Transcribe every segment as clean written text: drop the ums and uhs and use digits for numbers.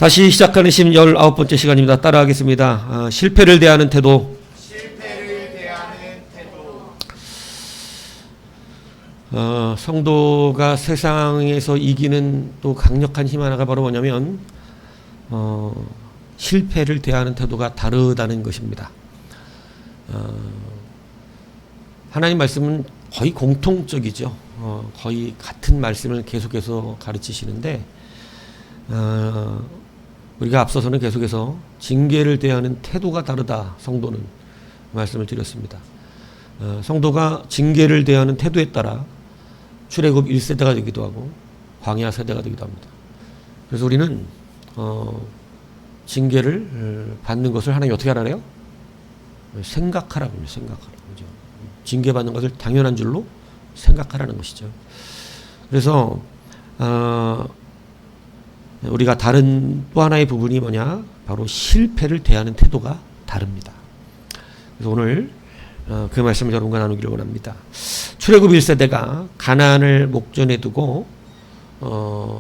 다시 시작하는 19번째 시간입니다. 따라하겠습니다. 실패를 대하는 태도. 성도가 세상에서 이기는 또 강력한 힘 하나가 바로 뭐냐면 실패를 대하는 태도가 다르다는 것입니다. 하나님 말씀은 거의 공통적이죠. 거의 같은 말씀을 계속해서 가르치시는데 우리가 앞서서는 계속해서 징계를 대하는 태도가 다르다. 성도는 말씀을 드렸습니다. 성도가 징계를 대하는 태도에 따라 출애굽 1세대가 되기도 하고 광야 세대가 되기도 합니다. 그래서 우리는 징계를 받는 것을 하나님 어떻게 하라래요? 생각하라고 해요. 생각하라고. 그죠? 징계받는 것을 당연한 줄로 생각하라는 것이죠. 그래서 우리가 다른 또 하나의 부분이 뭐냐? 바로 실패를 대하는 태도가 다릅니다. 그래서 오늘 그 말씀을 여러분과 나누기를 원합니다. 출애굽 1세대가 가나안을 목전에 두고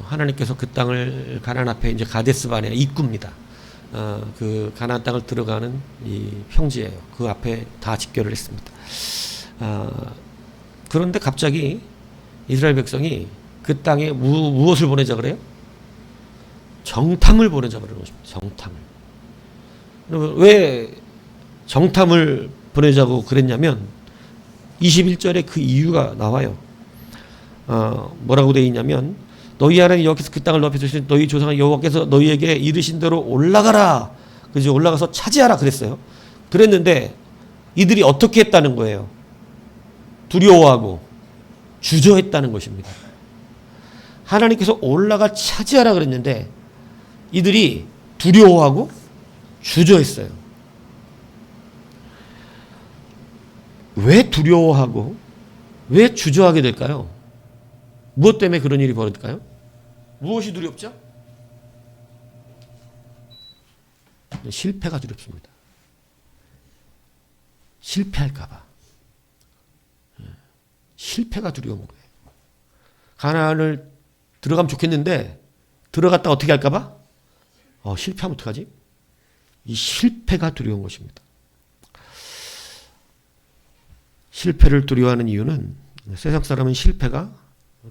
하나님께서 그 땅을 가나안 앞에 이제 가데스 바네아 입구입니다. 그 가나안 땅을 들어가는 이 평지예요. 그 앞에 다 집결을 했습니다. 그런데 갑자기 이스라엘 백성이 그 땅에 무엇을 보내자 그래요? 정탐을 보내자 그러는 것입니다. 정탐을. 왜 정탐을 보내자고 그랬냐면 21절에 그 이유가 나와요. 뭐라고 되어 있냐면 너희 하나님 여호와께서 그 땅을 넓혀 주신 너희 조상 여호와께서 너희에게 이르신 대로 올라가라. 그죠? 올라가서 차지하라 그랬어요. 그랬는데 이들이 어떻게 했다는 거예요? 두려워하고 주저했다는 것입니다. 하나님께서 올라가 차지하라 그랬는데 이들이 두려워하고 주저했어요. 왜 두려워하고 왜 주저하게 될까요? 무엇 때문에 그런 일이 벌어질까요? 무엇이 두렵죠? 실패가 두렵습니다. 실패할까봐. 실패가 두려운 거예요. 가나안을 들어가면 좋겠는데 들어갔다 어떻게 할까봐? 실패하면 어떡하지? 이 실패가 두려운 것입니다. 실패를 두려워하는 이유는 세상 사람은 실패가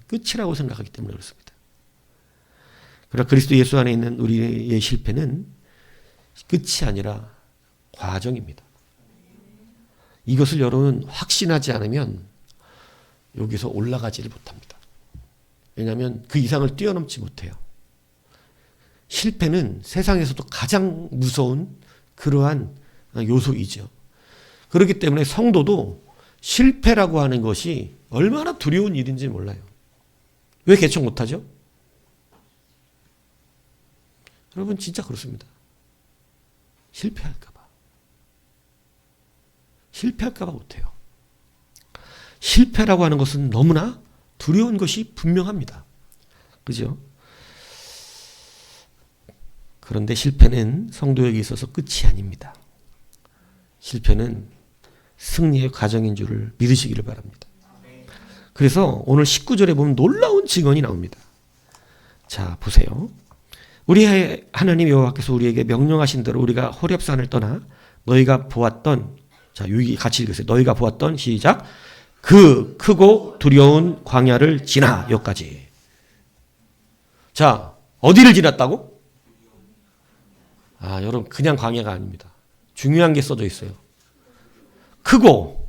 끝이라고 생각하기 때문에 그렇습니다. 그러나 그리스도 예수 안에 있는 우리의 실패는 끝이 아니라 과정입니다. 이것을 여러분 확신하지 않으면 여기서 올라가지를 못합니다. 왜냐하면 그 이상을 뛰어넘지 못해요. 실패는 세상에서도 가장 무서운 그러한 요소이죠. 그렇기 때문에 성도도 실패라고 하는 것이 얼마나 두려운 일인지 몰라요. 왜 개척 못하죠? 여러분 진짜 그렇습니다. 실패할까봐. 실패할까봐 못해요. 실패라고 하는 것은 너무나 두려운 것이 분명합니다. 그죠? 그런데 실패는 성도에게 있어서 끝이 아닙니다. 실패는 승리의 과정인 줄을 믿으시기를 바랍니다. 그래서 오늘 19절에 보면 놀라운 증언이 나옵니다. 자, 보세요. 우리의 하나님 여호와께서 우리에게 명령하신 대로 우리가 호렙산을 떠나 너희가 보았던, 자, 여기 같이 읽으세요. 너희가 보았던, 시작. 그 크고 두려운 광야를 지나 여기까지. 자, 어디를 지났다고? 여러분 그냥 광야가 아닙니다. 중요한 게 써져 있어요. 크고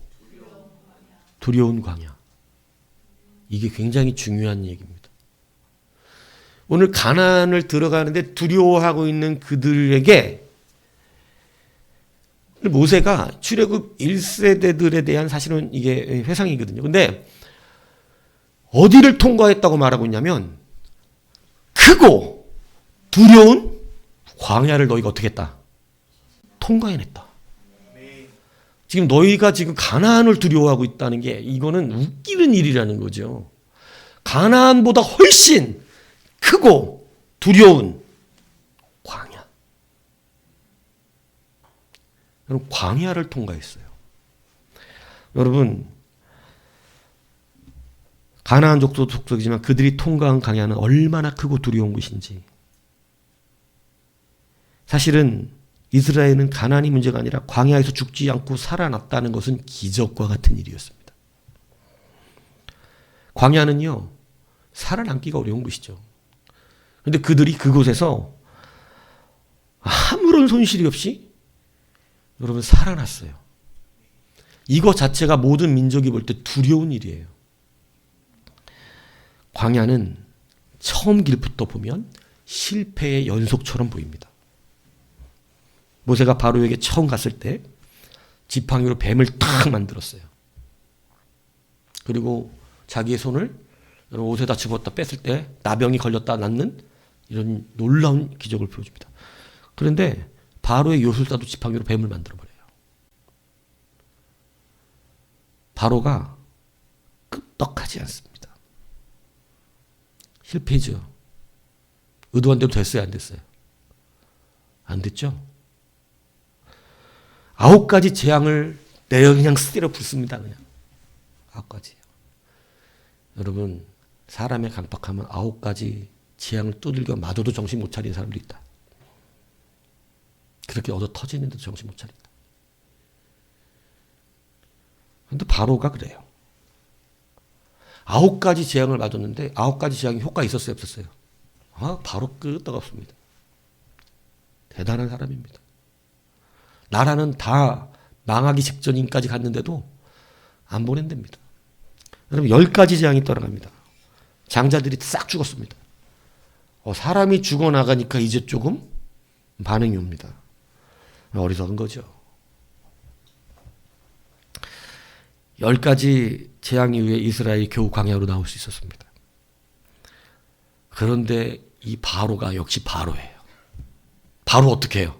두려운 광야. 이게 굉장히 중요한 얘기입니다. 오늘 가나안을 들어가는데 두려워하고 있는 그들에게 모세가 출애굽 1세대들에 대한 사실은 이게 회상이거든요. 근데 어디를 통과했다고 말하고 있냐면 크고 두려운 광야를 너희가 어떻게 했다? 통과해냈다. 지금 너희가 지금 가나안을 두려워하고 있다는 게 이거는 웃기는 일이라는 거죠. 가나안보다 훨씬 크고 두려운 광야. 여러분 광야를 통과했어요. 여러분 가나안 족속이지만 그들이 통과한 광야는 얼마나 크고 두려운 것인지 사실은 이스라엘은 가난이 문제가 아니라 광야에서 죽지 않고 살아났다는 것은 기적과 같은 일이었습니다. 광야는요, 살아남기가 어려운 곳이죠. 그런데 그들이 그곳에서 아무런 손실이 없이 여러분 살아났어요. 이것 자체가 모든 민족이 볼 때 두려운 일이에요. 광야는 처음 길부터 보면 실패의 연속처럼 보입니다. 모세가 바로에게 처음 갔을 때 지팡이로 뱀을 탁 만들었어요. 그리고 자기의 손을 옷에다 집었다 뺐을 때 나병이 걸렸다 낫는 이런 놀라운 기적을 보여줍니다. 그런데 바로의 요술사도 지팡이로 뱀을 만들어버려요. 바로가 끄떡하지 않습니다. 실패죠. 의도한 대로 됐어요, 안 됐어요? 안 됐죠? 9가지 재앙을 내려 그냥 때려 붓습니다. 그냥 9가지요. 여러분, 사람의 강박하면 9가지 재앙을 두들겨 맞아도 정신 못 차리는 사람도 있다. 그렇게 얻어 터지는데도 정신 못 차린다. 그런데 바로가 그래요. 9가지 재앙을 맞았는데 9가지 재앙이 효과 있었어요, 없었어요? 바로 끄떡없습니다. 대단한 사람입니다. 나라는 다 망하기 직전인까지 갔는데도 안 보낸답니다. 여러분 10가지 재앙이 떠나갑니다. 장자들이 싹 죽었습니다. 사람이 죽어나가니까 이제 조금 반응이 옵니다. 어리석은 거죠. 10가지 재앙 이후에 이스라엘이 겨우 광야로 나올 수 있었습니다. 그런데 이 바로가 역시 바로예요. 바로 어떻게 해요?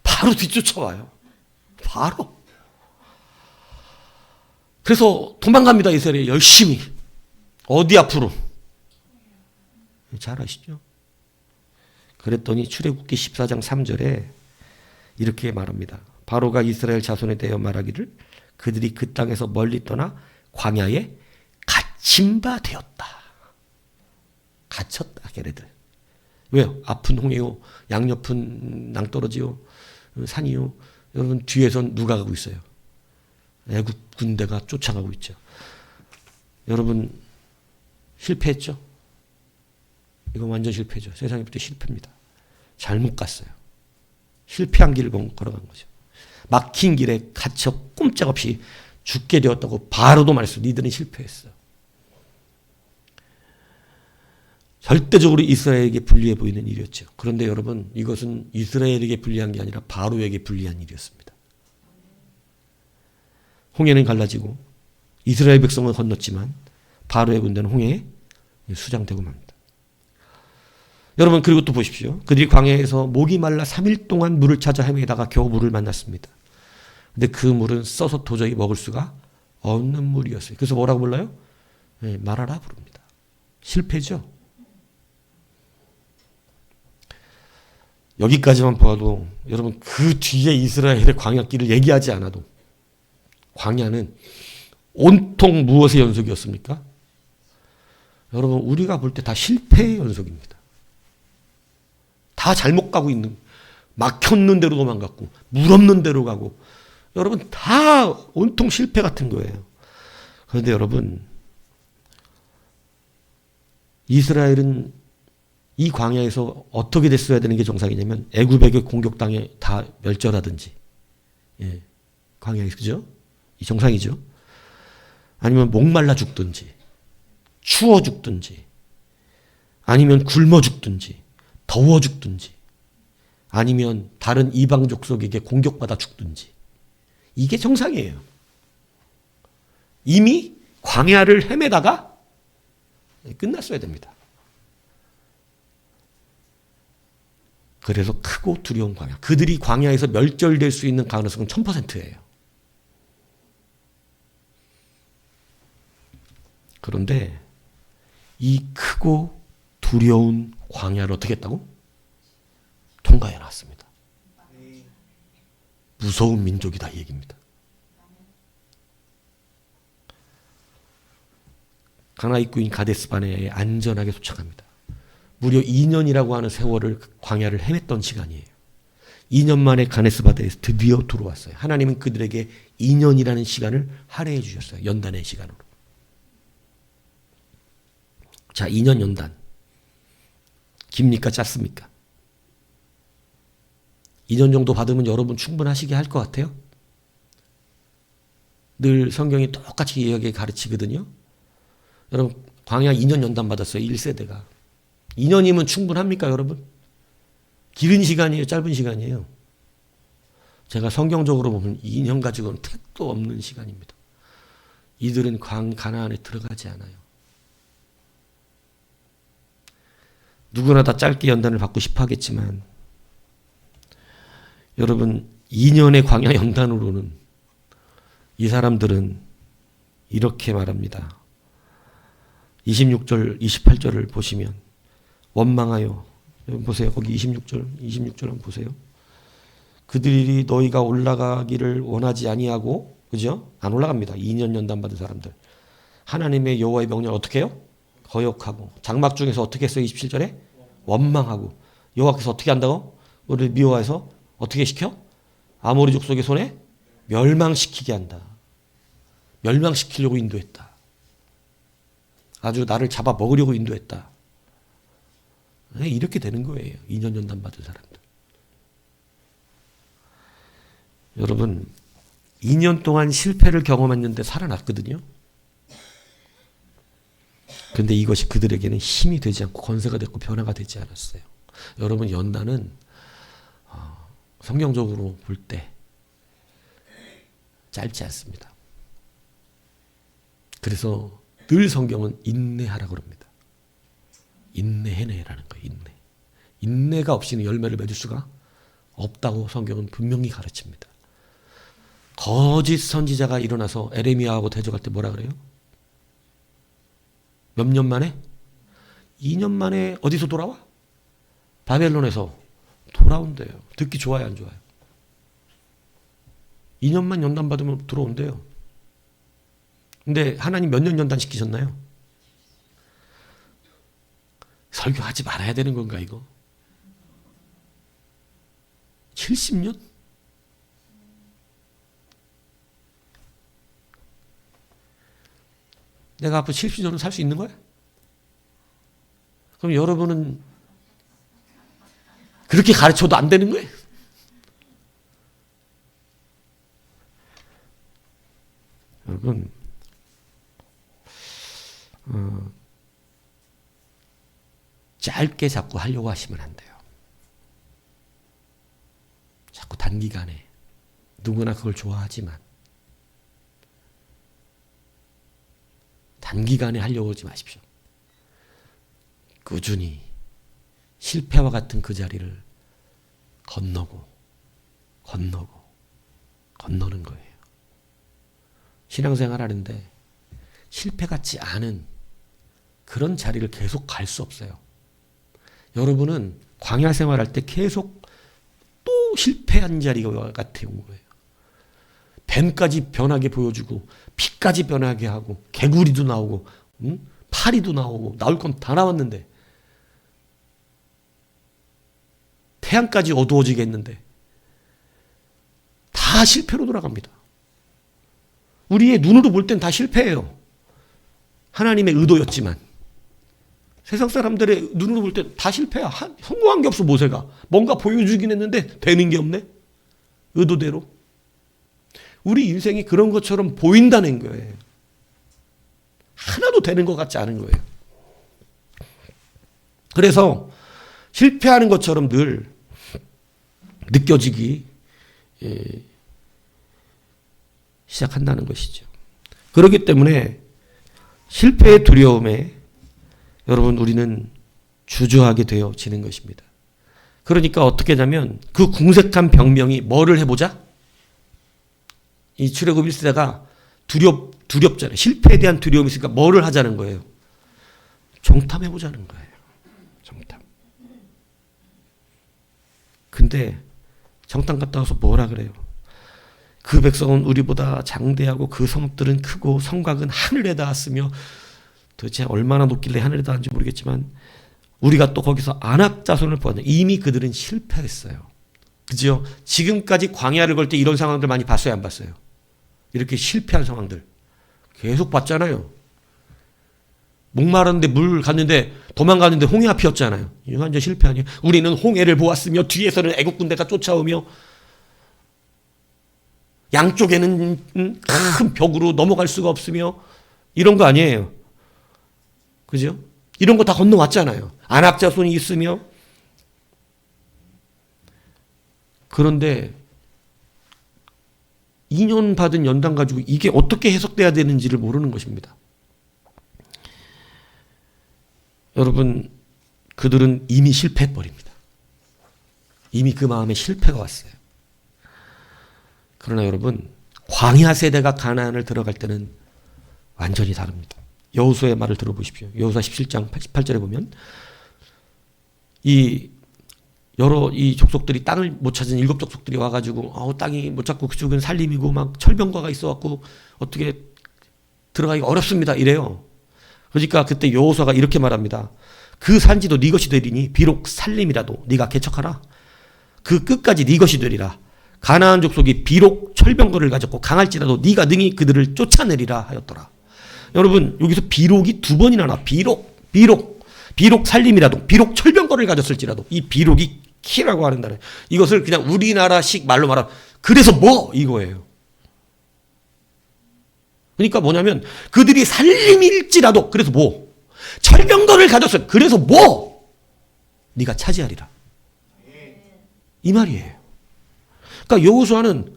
바로 뒤쫓아와요. 바로. 그래서 도망갑니다. 이스라엘이 열심히. 어디 앞으로? 잘 아시죠? 그랬더니 출애굽기 14장 3절에 이렇게 말합니다. 바로가 이스라엘 자손에 대하여 말하기를 그들이 그 땅에서 멀리 떠나 광야에 갇힌 바 되었다. 갇혔다, 걔네들. 왜요? 앞은 홍해요. 양옆은 낭떠러지요. 산이요. 여러분 뒤에선 누가 가고 있어요? 애국 군대가 쫓아가고 있죠. 여러분 실패했죠? 이건 완전 실패죠. 세상에 볼 때 실패입니다. 잘못 갔어요. 실패한 길을 걸어간 거죠. 막힌 길에 갇혀 꼼짝없이 죽게 되었다고 바로도 말했어요. 니들은 실패했어. 절대적으로 이스라엘에게 불리해 보이는 일이었죠. 그런데 여러분 이것은 이스라엘에게 불리한 게 아니라 바로에게 불리한 일이었습니다. 홍해는 갈라지고 이스라엘 백성은 건넜지만 바로의 군대는 홍해에 수장되고 맙니다. 여러분 그리고 또 보십시오. 그들이 광야에서 목이 말라 3일 동안 물을 찾아 헤매다가 겨우 물을 만났습니다. 근데 그 물은 써서 도저히 먹을 수가 없는 물이었어요. 그래서 뭐라고 불러요? 마라라 부릅니다. 실패죠. 여기까지만 보아도 여러분 그 뒤에 이스라엘의 광야길을 얘기하지 않아도 광야는 온통 무엇의 연속이었습니까? 여러분 우리가 볼 때 다 실패의 연속입니다. 다 잘못 가고 있는, 막혔는 대로 도망갔고 물 없는 대로 가고 여러분 다 온통 실패 같은 거예요. 그런데 여러분 이스라엘은 이 광야에서 어떻게 됐어야 되는 게 정상이냐면 애굽에게 공격당해 다 멸절하든지, 광야에서 그죠? 이 정상이죠. 아니면 목말라 죽든지, 추워 죽든지, 아니면 굶어 죽든지, 더워 죽든지, 아니면 다른 이방 족속에게 공격받아 죽든지, 이게 정상이에요. 이미 광야를 헤매다가 끝났어야 됩니다. 그래서 크고 두려운 광야. 그들이 광야에서 멸절될 수 있는 가능성은 1000%예요. 그런데 이 크고 두려운 광야를 어떻게 했다고? 통과해 놨습니다. 무서운 민족이다 이 얘기입니다. 가나 입구인 가데스 바네아에 안전하게 도착합니다. 무려 2년이라고 하는 세월을 광야를 헤맸던 시간이에요. 2년 만에 가네스 바다에서 드디어 들어왔어요. 하나님은 그들에게 2년이라는 시간을 할애해 주셨어요. 연단의 시간으로. 자, 2년 연단. 깁니까? 짧습니까? 2년 정도 받으면 여러분 충분하시게 할 것 같아요? 늘 성경이 똑같이 이야기 가르치거든요. 여러분 광야 2년 연단 받았어요. 1세대가. 2년이면 충분합니까 여러분? 길은 시간이에요? 짧은 시간이에요? 제가 성경적으로 보면 2년 가지고는 택도 없는 시간입니다. 이들은 가나안에 들어가지 않아요. 누구나 다 짧게 연단을 받고 싶어 하겠지만 여러분 2년의 광야 연단으로는 이 사람들은 이렇게 말합니다. 26절, 28절을 보시면 원망하여 보세요. 거기 26절 한번 보세요. 그들이 너희가 올라가기를 원하지 아니하고 그죠? 안 올라갑니다. 2년 연단 받은 사람들. 하나님의 여호와의 명령을 어떻게 해요? 거역하고 장막 중에서 어떻게 했어요? 27절에 원망하고 여호와께서 어떻게 한다고? 우리를 미워해서 어떻게 시켜? 아모리 족속의 손에 멸망시키게 한다. 멸망시키려고 인도했다. 아주 나를 잡아 먹으려고 인도했다. 이렇게 되는 거예요. 2년 연단 받은 사람들. 여러분 2년 동안 실패를 경험했는데 살아났거든요. 그런데 이것이 그들에게는 힘이 되지 않고 권세가 됐고 변화가 되지 않았어요. 여러분 연단은 성경적으로 볼 때 짧지 않습니다. 그래서 늘 성경은 인내하라고 그럽니다. 인내해내라는 거예요. 인내가 없이는 열매를 맺을 수가 없다고 성경은 분명히 가르칩니다. 거짓 선지자가 일어나서 에레미야하고 대적할 때 뭐라 그래요? 몇 년 만에? 2년 만에 어디서 돌아와? 바벨론에서 돌아온대요. 듣기 좋아요, 안 좋아요? 2년만 연단 받으면 들어온대요. 근데 하나님 몇 년 연단 시키셨나요? 설교하지 말아야 되는 건가 이거? 70년? 내가 앞으로 70년은 살 수 있는 거야? 그럼 여러분은 그렇게 가르쳐도 안 되는 거예요? 여러분 짧게 자꾸 하려고 하시면 안 돼요. 자꾸 단기간에 누구나 그걸 좋아하지만 단기간에 하려고 하지 마십시오. 꾸준히 실패와 같은 그 자리를 건너는 거예요. 신앙생활 하는데 실패 같지 않은 그런 자리를 계속 갈 수 없어요. 여러분은 광야 생활할 때 계속 또 실패한 자리가 같은 거예요. 뱀까지 변하게 보여주고 피까지 변하게 하고 개구리도 나오고 파리도 나오고 나올 건 다 나왔는데 태양까지 어두워지게 했는데 다 실패로 돌아갑니다. 우리의 눈으로 볼 땐 다 실패예요. 하나님의 의도였지만 세상 사람들의 눈으로 볼 땐 다 실패야. 성공한 게 없어. 모세가 뭔가 보여주긴 했는데 되는 게 없네. 의도대로. 우리 인생이 그런 것처럼 보인다는 거예요. 하나도 되는 것 같지 않은 거예요. 그래서 실패하는 것처럼 늘 느껴지기 시작한다는 것이죠. 그렇기 때문에 실패의 두려움에 여러분 우리는 주저하게 되어지는 것입니다. 그러니까 어떻게 하냐면 그 궁색한 병명이 뭐를 해보자? 이 출애굽 1세대가 두렵잖아요. 실패에 대한 두려움이 있으니까 뭐를 하자는 거예요? 정탐해보자는 거예요. 정탐. 근데 정탐 갔다 와서 뭐라 그래요? 그 백성은 우리보다 장대하고 그 성읍들은 크고 성곽은 하늘에 닿았으며 도대체 얼마나 높길래 하늘에 닿았는지 모르겠지만 우리가 또 거기서 안악자손을 보았네. 이미 그들은 실패했어요. 그죠? 지금까지 광야를 걸 때 이런 상황들 많이 봤어요, 안 봤어요? 이렇게 실패한 상황들 계속 봤잖아요. 목마른데 물 갔는데 도망가는데 홍해가 피었잖아요. 이거 완전 실패 아니에요? 우리는 홍해를 보았으며 뒤에서는 애국 군대가 쫓아오며 양쪽에는 큰 벽으로 넘어갈 수가 없으며 이런 거 아니에요. 그죠? 이런 거 다 건너왔잖아요. 안악자손이 있으며. 그런데 2년 받은 연단 가지고 이게 어떻게 해석돼야 되는지를 모르는 것입니다. 여러분, 그들은 이미 실패해버립니다. 이미 그 마음에 실패가 왔어요. 그러나 여러분, 광야 세대가 가나안을 들어갈 때는 완전히 다릅니다. 여호수아의 말을 들어보십시오. 여호수아 17장 88절에 보면 이 족속들이 땅을 못 찾은 7 족속들이 와가지고 땅이 못 찾고 그쪽은 산림이고 막 철병과가 있어갖고 어떻게 들어가기가 어렵습니다. 이래요. 그러니까 그때 여호수아가 이렇게 말합니다. 그 산지도 네 것이 되리니 비록 산림이라도 네가 개척하라. 그 끝까지 네 것이 되리라. 가나안 족속이 비록 철병거를 가졌고 강할지라도 네가 능히 그들을 쫓아내리라 하였더라. 여러분, 여기서 비록이 2번이나 나와. 비록 살림이라도, 비록 철병거를 가졌을지라도, 이 비록이 키라고 하는 단어예요. 이것을 그냥 우리나라식 말로 말하면 그래서 뭐 이거예요. 그러니까 뭐냐면 그들이 살림일지라도 그래서 뭐, 철병거를 가졌어 그래서 뭐 네가 차지하리라. 이 말이에요. 그러니까 여호수아는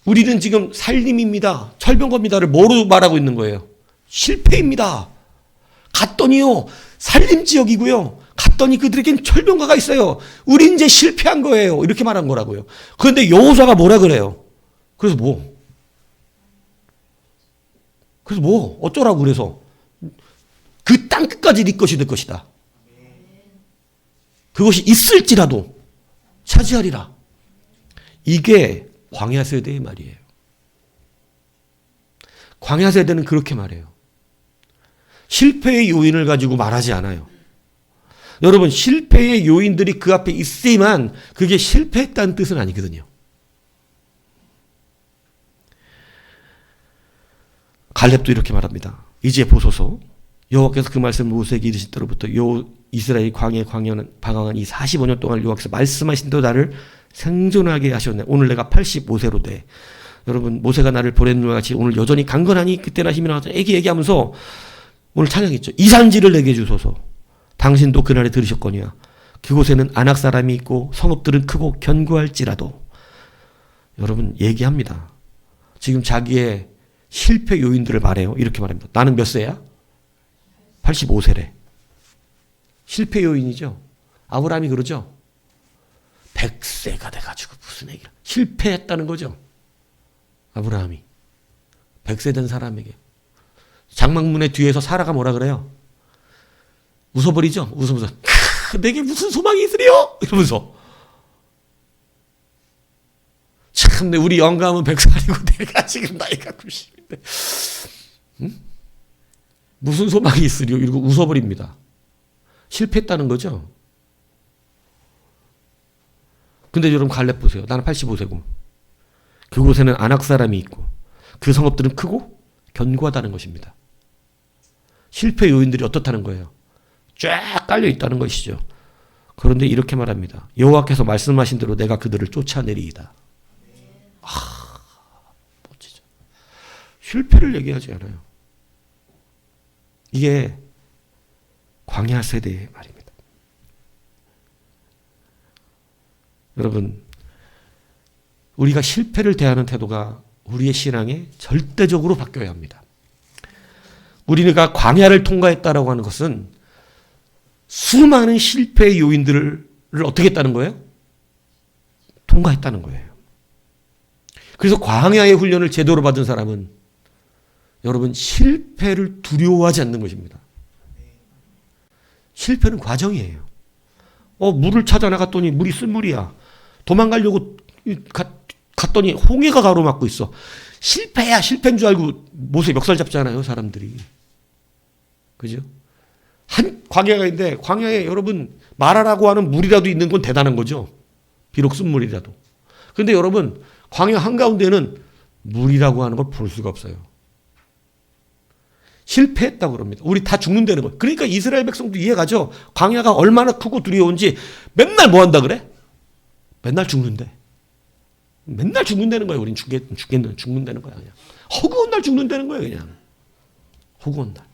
우리는 지금 살림입니다, 철병거입니다를 뭐로 말하고 있는 거예요? 실패입니다. 갔더니요 산림 지역이고요. 갔더니 그들에겐 철병거가 있어요. 우리 이제 실패한 거예요. 이렇게 말한 거라고요. 그런데 여호수아가 뭐라 그래요? 그래서 뭐? 그래서 뭐? 어쩌라고 그래서? 그 땅 끝까지 네 것이 될 것이다. 그것이 있을지라도 차지하리라. 이게 광야 세대의 말이에요. 광야 세대는 그렇게 말해요. 실패의 요인을 가지고 말하지 않아요. 여러분, 실패의 요인들이 그 앞에 있지만 그게 실패했다는 뜻은 아니거든요. 갈렙도 이렇게 말합니다. 이제 보소서 여호와께서 그 말씀을 모세에게 이르신 때로부터 이스라엘이 광야는 방황한 이 45년 동안 여호와께서 말씀하신 대로 나를 생존하게 하셨네. 오늘 내가 85세로 돼. 여러분, 모세가 나를 보내는 것 같이 오늘 여전히 강건하니 그때나 힘이 나왔다. 얘기하면서 오늘 찬양했죠. 이 산지를 내게 주소서. 당신도 그날에 들으셨거니와 그곳에는 안악 사람이 있고 성읍들은 크고 견고할지라도. 여러분, 얘기합니다. 지금 자기의 실패 요인들을 말해요. 이렇게 말합니다. 나는 몇 세야? 85세래. 실패 요인이죠. 아브라함이 그러죠. 100세가 돼가지고 무슨 얘기를. 실패했다는 거죠. 아브라함이 100세 된 사람에게. 장막문의 뒤에서 사라가 뭐라 그래요? 웃어버리죠. 웃으면서 내게 무슨 소망이 있으리요? 이러면서. 참, 우리 영감은 100살이고 내가 지금 나이가 90인데 응? 무슨 소망이 있으리요? 이러고 웃어버립니다. 실패했다는 거죠. 근데 여러분, 갈렙 보세요. 나는 85세고 그곳에는 안악 사람이 있고 그 성읍들은 크고 견고하다는 것입니다. 실패 요인들이 어떻다는 거예요? 쫙 깔려 있다는 것이죠. 그런데 이렇게 말합니다. 여호와께서 말씀하신 대로 내가 그들을 쫓아내리이다. 멋지죠. 실패를 얘기하지 않아요. 이게 광야 세대의 말입니다. 여러분, 우리가 실패를 대하는 태도가 우리의 신앙에 절대적으로 바뀌어야 합니다. 우리가 광야를 통과했다라고 하는 것은 수많은 실패의 요인들을 어떻게 했다는 거예요? 통과했다는 거예요. 그래서 광야의 훈련을 제대로 받은 사람은 여러분, 실패를 두려워하지 않는 것입니다. 실패는 과정이에요. 물을 찾아 나갔더니 물이 쓴물이야. 도망가려고 갔더니 홍해가 가로막고 있어. 실패야, 실패인 줄 알고 모세 멱살 잡잖아요, 사람들이. 그죠? 한 광야가 있는데 광야에 여러분 마라라고 하는 물이라도 있는 건 대단한 거죠. 비록 쓴물이라도. 그런데 여러분 광야 한가운데는 물이라고 하는 걸 볼 수가 없어요. 실패했다고 그럽니다. 우리 다 죽는다는 거예요. 그러니까 이스라엘 백성도 이해가죠. 광야가 얼마나 크고 두려운지 맨날 뭐 한다 그래? 맨날 죽는데. 맨날 죽는다는 거예요. 우린 죽는다는 거야. 그냥. 허구한 날 죽는다는 거예요. 그냥. 허구한 날.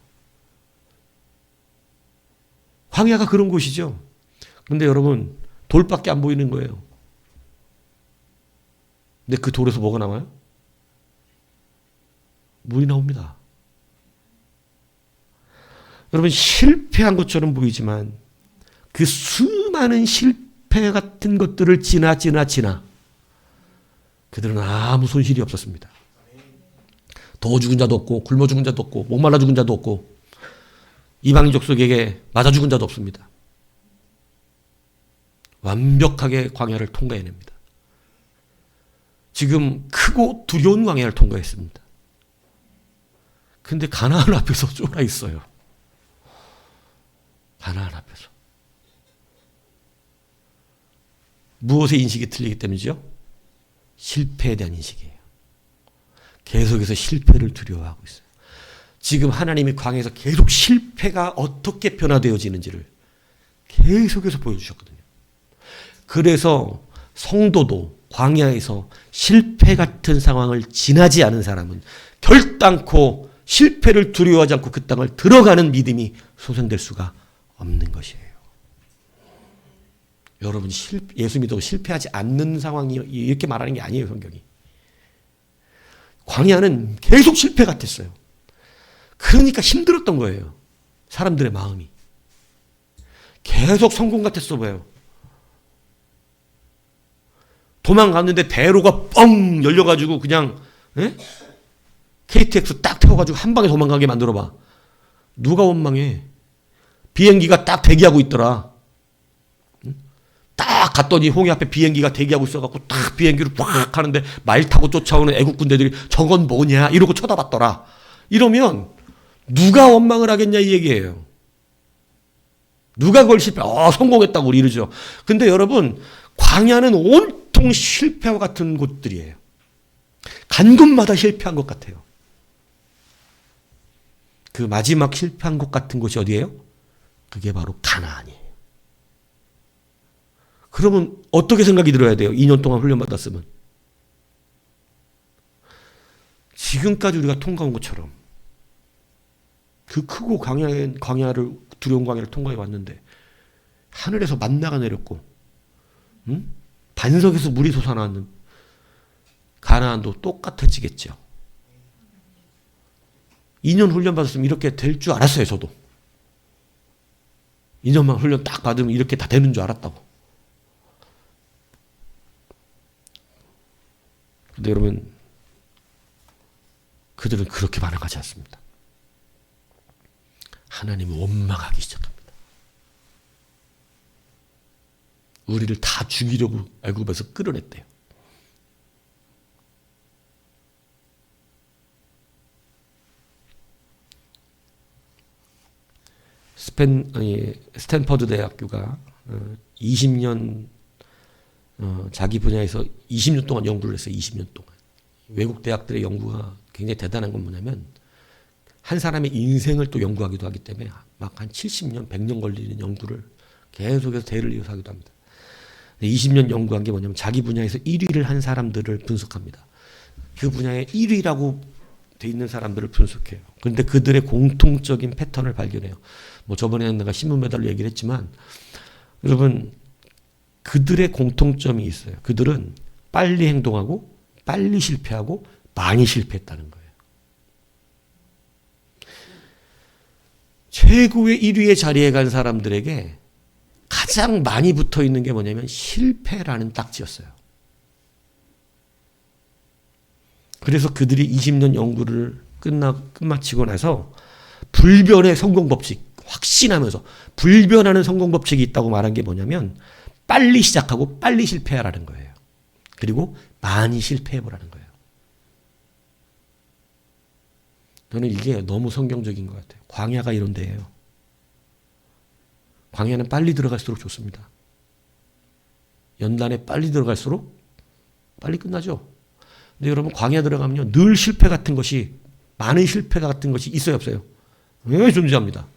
광야가 그런 곳이죠. 그런데 여러분 돌밖에 안 보이는 거예요. 근데 그 돌에서 뭐가 나와요? 물이 나옵니다. 여러분 실패한 것처럼 보이지만 그 수많은 실패 같은 것들을 지나 그들은 아무 손실이 없었습니다. 더워 죽은 자도 없고 굶어 죽은 자도 없고 목말라 죽은 자도 없고 이방인 족속에게 맞아 죽은 자도 없습니다. 완벽하게 광야를 통과해냅니다. 지금 크고 두려운 광야를 통과했습니다. 근데 가나안 앞에서 쫄아 있어요. 가나안 앞에서. 무엇의 인식이 틀리기 때문이죠? 실패에 대한 인식이에요. 계속해서 실패를 두려워하고 있어요. 지금 하나님이 광야에서 계속 실패가 어떻게 변화되어지는지를 계속해서 보여주셨거든요. 그래서 성도도 광야에서 실패 같은 상황을 지나지 않은 사람은 결단코 실패를 두려워하지 않고 그 땅을 들어가는 믿음이 소생될 수가 없는 것이에요. 여러분 예수 믿어도 실패하지 않는 상황이 이렇게 말하는 게 아니에요. 성경이. 광야는 계속 실패 같았어요. 그러니까 힘들었던 거예요. 사람들의 마음이. 계속 성공 같았어 보여요. 도망갔는데 대로가 뻥 열려가지고 그냥 KTX 딱 태워가지고 한 방에 도망가게 만들어봐. 누가 원망해? 비행기가 딱 대기하고 있더라. 딱 갔더니 홍해 앞에 비행기가 대기하고 있어갖고 딱 비행기를 빡 하는데 말 타고 쫓아오는 애국 군대들이 저건 뭐냐 이러고 쳐다봤더라. 이러면 누가 원망을 하겠냐 이 얘기예요. 누가 그걸 성공했다고 우리 이러죠. 근데 여러분 광야는 온통 실패와 같은 곳들이에요. 간 곳마다 실패한 것 같아요. 그 마지막 실패한 곳 같은 곳이 어디예요? 그게 바로 가나안이에요. 그러면 어떻게 생각이 들어야 돼요? 2년 동안 훈련받았으면. 지금까지 우리가 통과한 것처럼 그 크고 두려운 광야를 통과해 왔는데 하늘에서 만나가 내렸고 반석에서 물이 솟아나는 가나안도 똑같아지겠죠. 2년 훈련 받았으면 이렇게 될 줄 알았어요. 저도. 2년만 훈련 딱 받으면 이렇게 다 되는 줄 알았다고. 근데 여러분 그들은 그렇게 반응하지 않습니다. 하나님은 원망하기 시작합니다. 우리를 다 죽이려고 애굽에서 끌어냈대요. 스탠퍼드 대학교가 20년 자기 분야에서 20년 동안 연구를 했어요. 20년 동안. 외국 대학들의 연구가 굉장히 대단한 건 뭐냐면 한 사람의 인생을 또 연구하기도 하기 때문에 막 한 70년, 100년 걸리는 연구를 계속해서 대를 이어서 하기도 합니다. 20년 연구한 게 뭐냐면 자기 분야에서 1위를 한 사람들을 분석합니다. 그 분야에 1위라고 돼 있는 사람들을 분석해요. 그런데 그들의 공통적인 패턴을 발견해요. 뭐 저번에 내가 신문 매달로 얘기를 했지만 여러분 그들의 공통점이 있어요. 그들은 빨리 행동하고 빨리 실패하고 많이 실패했다는 거예요. 최고의 1위의 자리에 간 사람들에게 가장 많이 붙어 있는 게 뭐냐면 실패라는 딱지였어요. 그래서 그들이 20년 연구를 끝마치고 나서 불변의 성공 법칙 확신하면서 불변하는 성공 법칙이 있다고 말한 게 뭐냐면 빨리 시작하고 빨리 실패하라는 거예요. 그리고 많이 실패해보라는 거예요. 저는 이게 너무 성경적인 것 같아요. 광야가 이런 데예요. 광야는 빨리 들어갈수록 좋습니다. 연단에 빨리 들어갈수록 빨리 끝나죠. 근데 여러분 광야 들어가면요 늘 실패 같은 것이 많은 실패 같은 것이 있어요 없어요? 왜 존재합니다.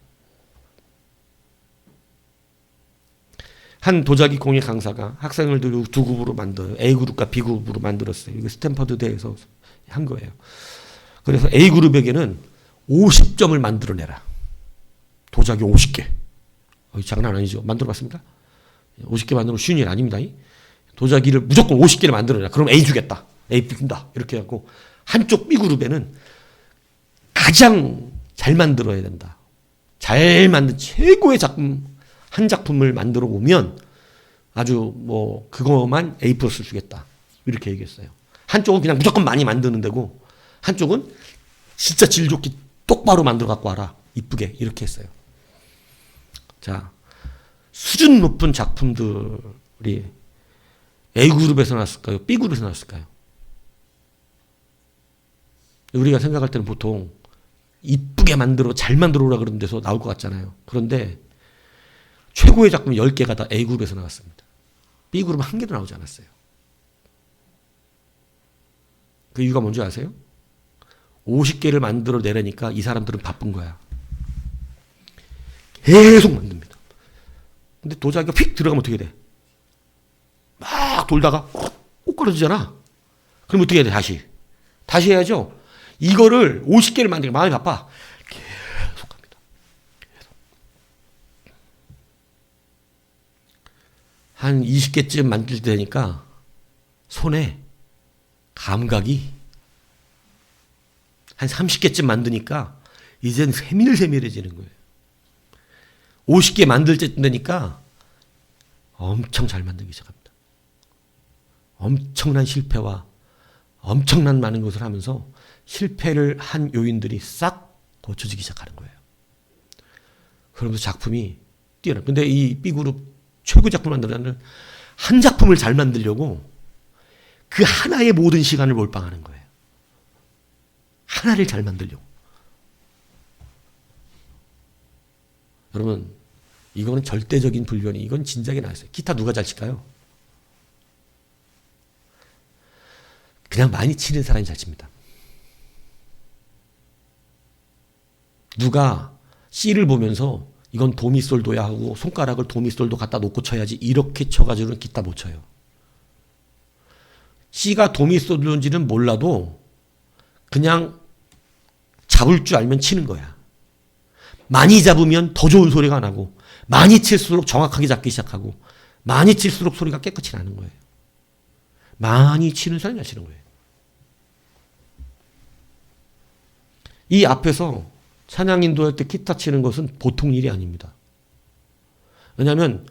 한 도자기 공예 강사가 학생을 두 그룹으로 만들어요. A그룹과 B그룹으로 만들었어요. 이거 스탠퍼드 대에서 한 거예요. 그래서 A그룹에게는 50점을 만들어내라. 도자기 50개. 장난 아니죠. 만들어봤습니까? 50개 만들면 쉬운 일 아닙니다. 도자기를 무조건 50개를 만들어내라. 그럼 A 주겠다. A 준다. 이렇게 하고 한쪽 B그룹에는 가장 잘 만들어야 된다. 잘 만든 최고의 작품 한 작품을 만들어 오면 아주 뭐 그거만 A 플러스 주겠다. 이렇게 얘기했어요. 한쪽은 그냥 무조건 많이 만드는 데고 한쪽은 진짜 질 좋게 똑바로 만들어 갖고 와라. 이쁘게 이렇게 했어요. 자, 수준 높은 작품들이 A그룹에서 나왔을까요? B그룹에서 나왔을까요? 우리가 생각할 때는 보통 이쁘게 만들어 잘 만들어 오라 그런 데서 나올 것 같잖아요. 그런데 최고의 작품 10개가 다 A그룹에서 나왔습니다. B그룹은 한 개도 나오지 않았어요. 그 이유가 뭔지 아세요? 50개를 만들어 내려니까 이 사람들은 바쁜 거야. 계속 만듭니다. 근데 도자기가 휙 들어가면 어떻게 돼? 막 돌다가 꼭 떨어지잖아. 그럼 어떻게 해야 돼? 다시 해야죠. 이거를 50개를 만들기 마음이 바빠. 계속 갑니다. 계속. 한 20개쯤 만들 때 되니까 손에 감각이 한 30개쯤 만드니까 이젠 세밀세밀해지는 거예요. 50개 만들 때쯤 되니까 엄청 잘 만들기 시작합니다. 엄청난 실패와 엄청난 많은 것을 하면서 실패를 한 요인들이 싹 고쳐지기 시작하는 거예요. 그러면서 작품이 뛰어나. 근데 이 B그룹 최고 작품을 만들려면 한 작품을 잘 만들려고 그 하나의 모든 시간을 몰빵하는 거예요. 하나를 잘 만들려고. 여러분, 이거는 절대적인 불변이, 이건 진작에 나왔어요. 기타 누가 잘 칠까요? 그냥 많이 치는 사람이 잘 칩니다. 누가 C를 보면서 이건 도미솔도야 하고 손가락을 도미솔도 갖다 놓고 쳐야지 이렇게 쳐가지고는 기타 못 쳐요. C가 도미솔도인지는 몰라도 그냥 잡을 줄 알면 치는 거야. 많이 잡으면 더 좋은 소리가 나고 많이 칠수록 정확하게 잡기 시작하고 많이 칠수록 소리가 깨끗이 나는 거예요. 많이 치는 사람이 잘 치는 거예요. 이 앞에서 찬양 인도할 때 기타 치는 것은 보통 일이 아닙니다. 왜냐하면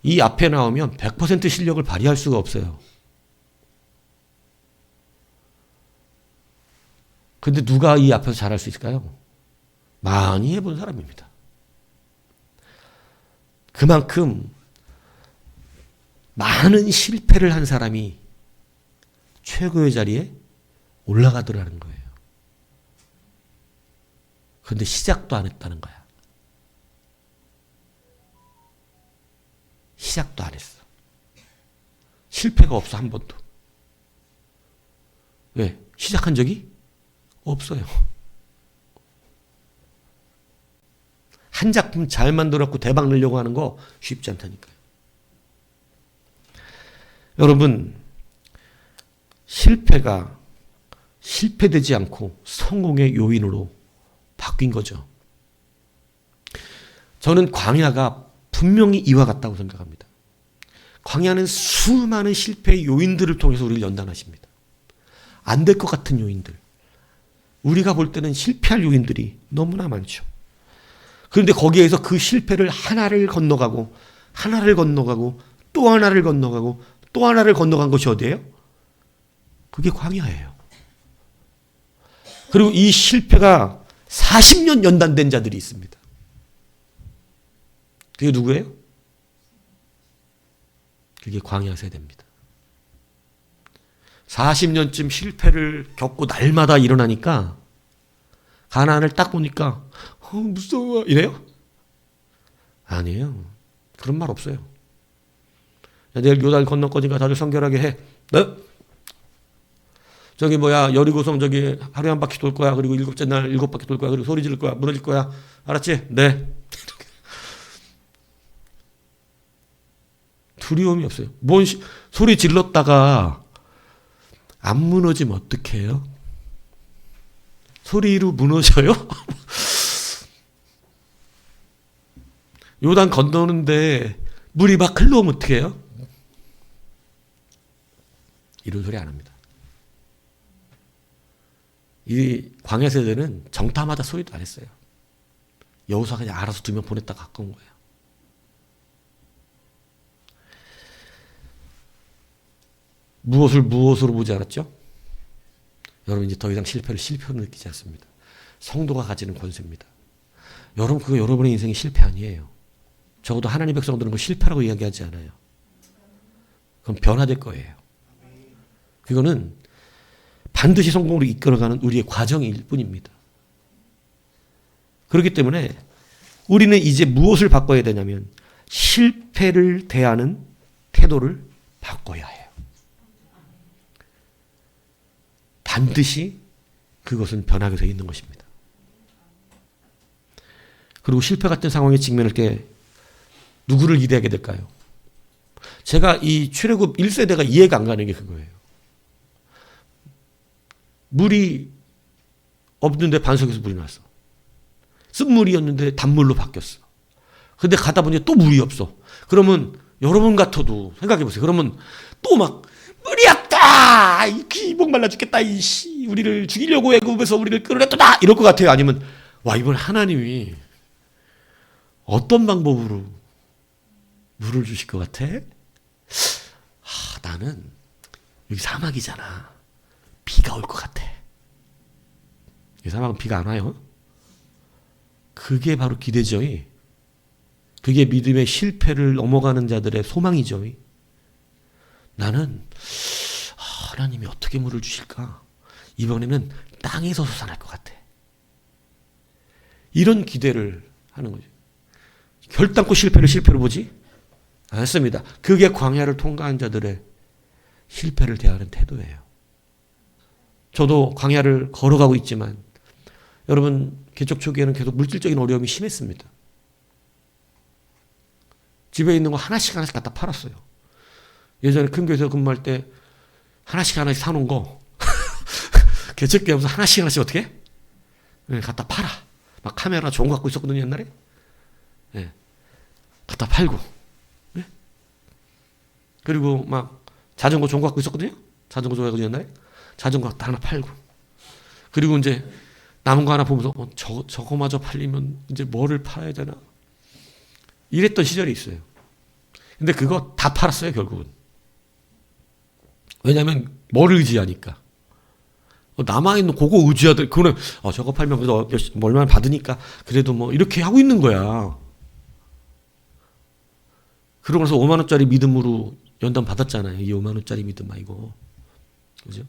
이 앞에 나오면 100% 실력을 발휘할 수가 없어요. 근데 누가 이 앞에서 잘할 수 있을까요? 많이 해본 사람입니다. 그만큼 많은 실패를 한 사람이 최고의 자리에 올라가더라는 거예요. 그런데 시작도 안 했다는 거야. 시작도 안 했어. 실패가 없어, 한 번도. 왜? 시작한 적이 없어요. 한 작품 잘 만들었고 대박 내려고 하는 거 쉽지 않다니까요. 여러분, 실패가 실패되지 않고 성공의 요인으로 바뀐 거죠. 저는 광야가 분명히 이와 같다고 생각합니다. 광야는 수많은 실패의 요인들을 통해서 우리를 연단하십니다. 안 될 것 같은 요인들. 우리가 볼 때는 실패할 요인들이 너무나 많죠. 그런데 거기에서 그 실패를 하나를 건너가고 하나를 건너가고 또 하나를 건너가고 또 하나를 건너간 것이 어디예요? 그게 광야예요. 그리고 이 실패가 40년 연단된 자들이 있습니다. 그게 누구예요? 그게 광야 세대입니다. 40년쯤 실패를 겪고 날마다 일어나니까 가나안을 딱 보니까 무서워 이래요? 아니에요. 그런 말 없어요. 야, 내일 요단 건널 거니까 다들 성결하게 해. 네? 저기 여리고성 저기 하루에 한 바퀴 돌 거야. 그리고 일곱째 날 7바퀴 돌 거야. 그리고 소리 지를 거야. 무너질 거야. 알았지? 네. 두려움이 없어요. 소리 질렀다가 안 무너지면 어떡해요? 소리로 무너져요? 요단 건너는데 물이 막 흘러오면 어떡해요? 이런 소리 안 합니다. 이 광야 세대는 정탐하다 소리도 안 했어요. 여호수아가 그냥 알아서 2명 보냈다가 가까운 거예요. 무엇으로 보지 않았죠? 여러분 이제 더 이상 실패로 느끼지 않습니다. 성도가 가지는 권세입니다. 여러분 그거 여러분의 인생의 실패 아니에요. 적어도 하나님 백성들은 그 실패라고 이야기하지 않아요. 그건 변화될 거예요. 그거는 반드시 성공으로 이끌어가는 우리의 과정일 뿐입니다. 그렇기 때문에 우리는 이제 무엇을 바꿔야 되냐면 실패를 대하는 태도를 바꿔야 해요. 반드시 그것은 변하게 되어 있는 것입니다. 그리고 실패 같은 상황에 직면할 때 누구를 기대하게 될까요? 제가 이 출애굽 1세대가 이해가 안 가는 게 그거예요. 물이 없는데 반석에서 물이 났어. 쓴물이었는데 단물로 바뀌었어. 근데 가다 보니 또 물이 없어. 그러면 여러분 같아도 생각해 보세요. 그러면 또 막 물이 없다. 이목 말라 죽겠다. 우리를 죽이려고 애굽에서 우리를 끌어냈다. 이럴 것 같아요. 아니면 와 이번 하나님이 어떤 방법으로 물을 주실 것 같아? 나는 여기 사막이잖아. 비가 올 것 같아. 이 사막은 비가 안 와요. 그게 바로 기대죠. 그게 믿음의 실패를 넘어가는 자들의 소망이죠. 나는 하나님이 어떻게 물을 주실까? 이번에는 땅에서 솟아날 것 같아. 이런 기대를 하는 거죠. 결단코 실패로 보지 않습니다. 그게 광야를 통과한 자들의 실패를 대하는 태도예요. 저도 광야를 걸어가고 있지만 여러분 개척 초기에는 계속 물질적인 어려움이 심했습니다. 집에 있는 거 하나씩 갖다 팔았어요. 예전에 큰 교회에서 근무할 때 하나씩 사놓은 거 개척교회 하면서 하나씩 어떻게 해? 갖다 팔아. 막 카메라 좋은 거 갖고 있었거든요 옛날에. 네. 갖다 팔고. 네? 그리고 막 자전거 좋은 거 갖고 있었거든요. 자전거 좋아하거든요 옛날에. 자전거 다 하나 팔고. 그리고 이제 남은 거 하나 보면서 저거마저 팔리면 이제 뭐를 팔아야 되나. 이랬던 시절이 있어요. 근데 그거 다 팔았어요 결국은. 왜냐하면 뭐를 의지하니까. 남아있는 그거 의지하들 그거는 저거 팔면 그래도 얼마나 받으니까 그래도 뭐 이렇게 하고 있는 거야. 그러고 나서 5만 원짜리 믿음으로 연단 받았잖아요. 이 5만 원짜리 믿음 이거. 그죠?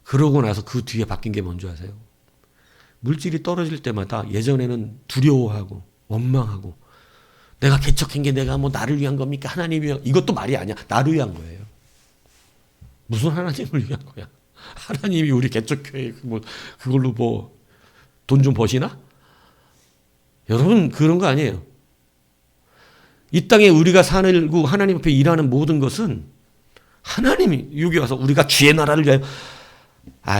그러고 나서 그 뒤에 바뀐 게 뭔지 아세요? 물질이 떨어질 때마다 예전에는 두려워하고 원망하고 내가 개척한 게 내가 뭐 나를 위한 겁니까? 하나님을 위한 이것도 말이 아니야. 나를 위한 거예요. 무슨 하나님을 위한 거야? 하나님이 우리 개척교회 그걸로 뭐 돈 좀 버시나? 여러분 그런 거 아니에요. 이 땅에 우리가 살고 하나님 앞에 일하는 모든 것은 하나님이 여기 와서 우리가 주의 나라를 위하여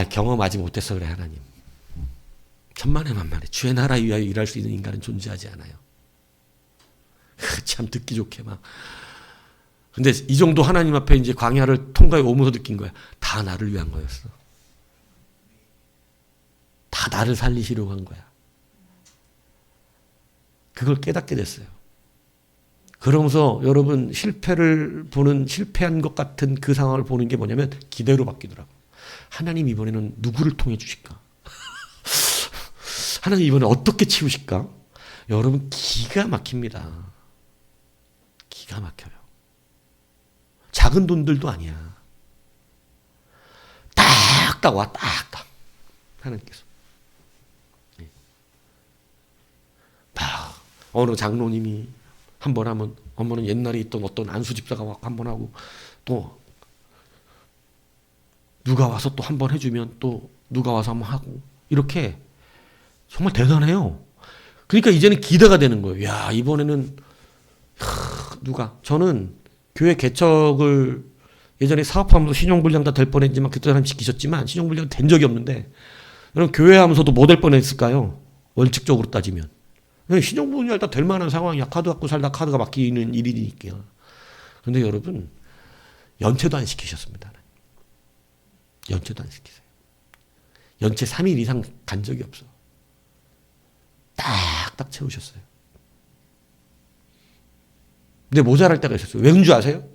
경험하지 못해서 그래 하나님. 천만에 만만해. 주의 나라 위하여 일할 수 있는 인간은 존재하지 않아요. 참 듣기 좋게 막. 근데 이 정도 하나님 앞에 이제 광야를 통과해 오면서 느낀 거야. 다 나를 위한 거였어. 다 나를 살리시려고 한 거야. 그걸 깨닫게 됐어요. 그러면서 여러분 실패한 것 같은 그 상황을 보는 게 뭐냐면 기대로 바뀌더라고. 하나님 이번에는 누구를 통해 주실까? 하나님 이번에 어떻게 치우실까? 여러분 기가 막힙니다. 기가 막혀요. 작은 돈들도 아니야. 딱딱 와, 딱딱. 하나님께서. 어느 장로님이 한 번 하면 어머는 옛날에 있던 어떤 안수 집사가 한 번 하고 또 누가 와서 또 한 번 해주면 또 누가 와서 한 번 하고 이렇게 정말 대단해요. 그러니까 이제는 기대가 되는 거예요. 야, 이번에는 누가 저는 교회 개척을 예전에 사업하면서 신용불량 다 될 뻔했지만 그때 사람 지키셨지만 신용불량 된 적이 없는데 여러분 교회 하면서도 뭐 될 뻔했을까요? 원칙적으로 따지면 신용불량 다 될 만한 상황이야. 카드 갖고 살다 카드가 바뀌는 일이니까. 그런데 여러분 연체도 안 시키셨습니다. 연체도 안 시키세요. 연체 3일 이상 간 적이 없어. 딱딱 채우셨어요. 근데 모자랄 때가 있었어요. 왜인 줄 아세요?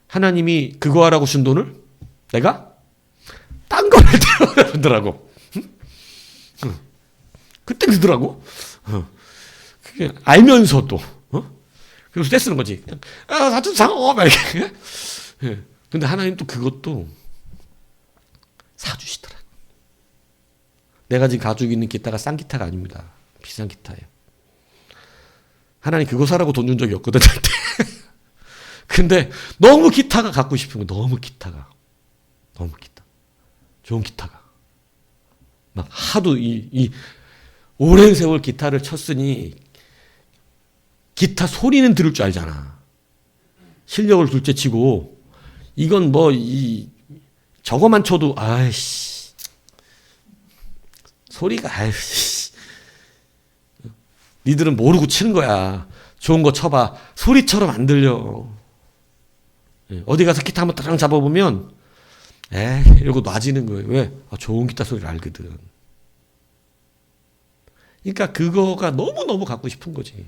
하나님이 그거 하라고 준 돈을 내가 딴 거를 태워주더라고. 그때 그러더라고. 그게 알면서도. 그래서 떼쓰는 거지. 사촌 상어 막 이렇게. 근데 하나님 또 그것도 사주시더라. 내가 지금 가지고 있는 기타가 싼 기타가 아닙니다. 비싼 기타예요. 하나님 그거 사라고 돈 준 적이 없거든. 근데 너무 기타가 갖고 싶은 거. 너무 기타가. 너무 기타. 좋은 기타가. 막 하도 이 오랜 세월 기타를 쳤으니 기타 소리는 들을 줄 알잖아. 실력을 둘째 치고 이건 뭐 저거만 쳐도 아이씨 소리가 아이씨 니들은 모르고 치는 거야. 좋은 거 쳐봐. 소리처럼 안 들려. 어디 가서 기타 한번 딱 잡아보면 이러고 놔지는 거예요. 왜? 좋은 기타 소리를 알거든. 그러니까 그거가 너무너무 갖고 싶은 거지.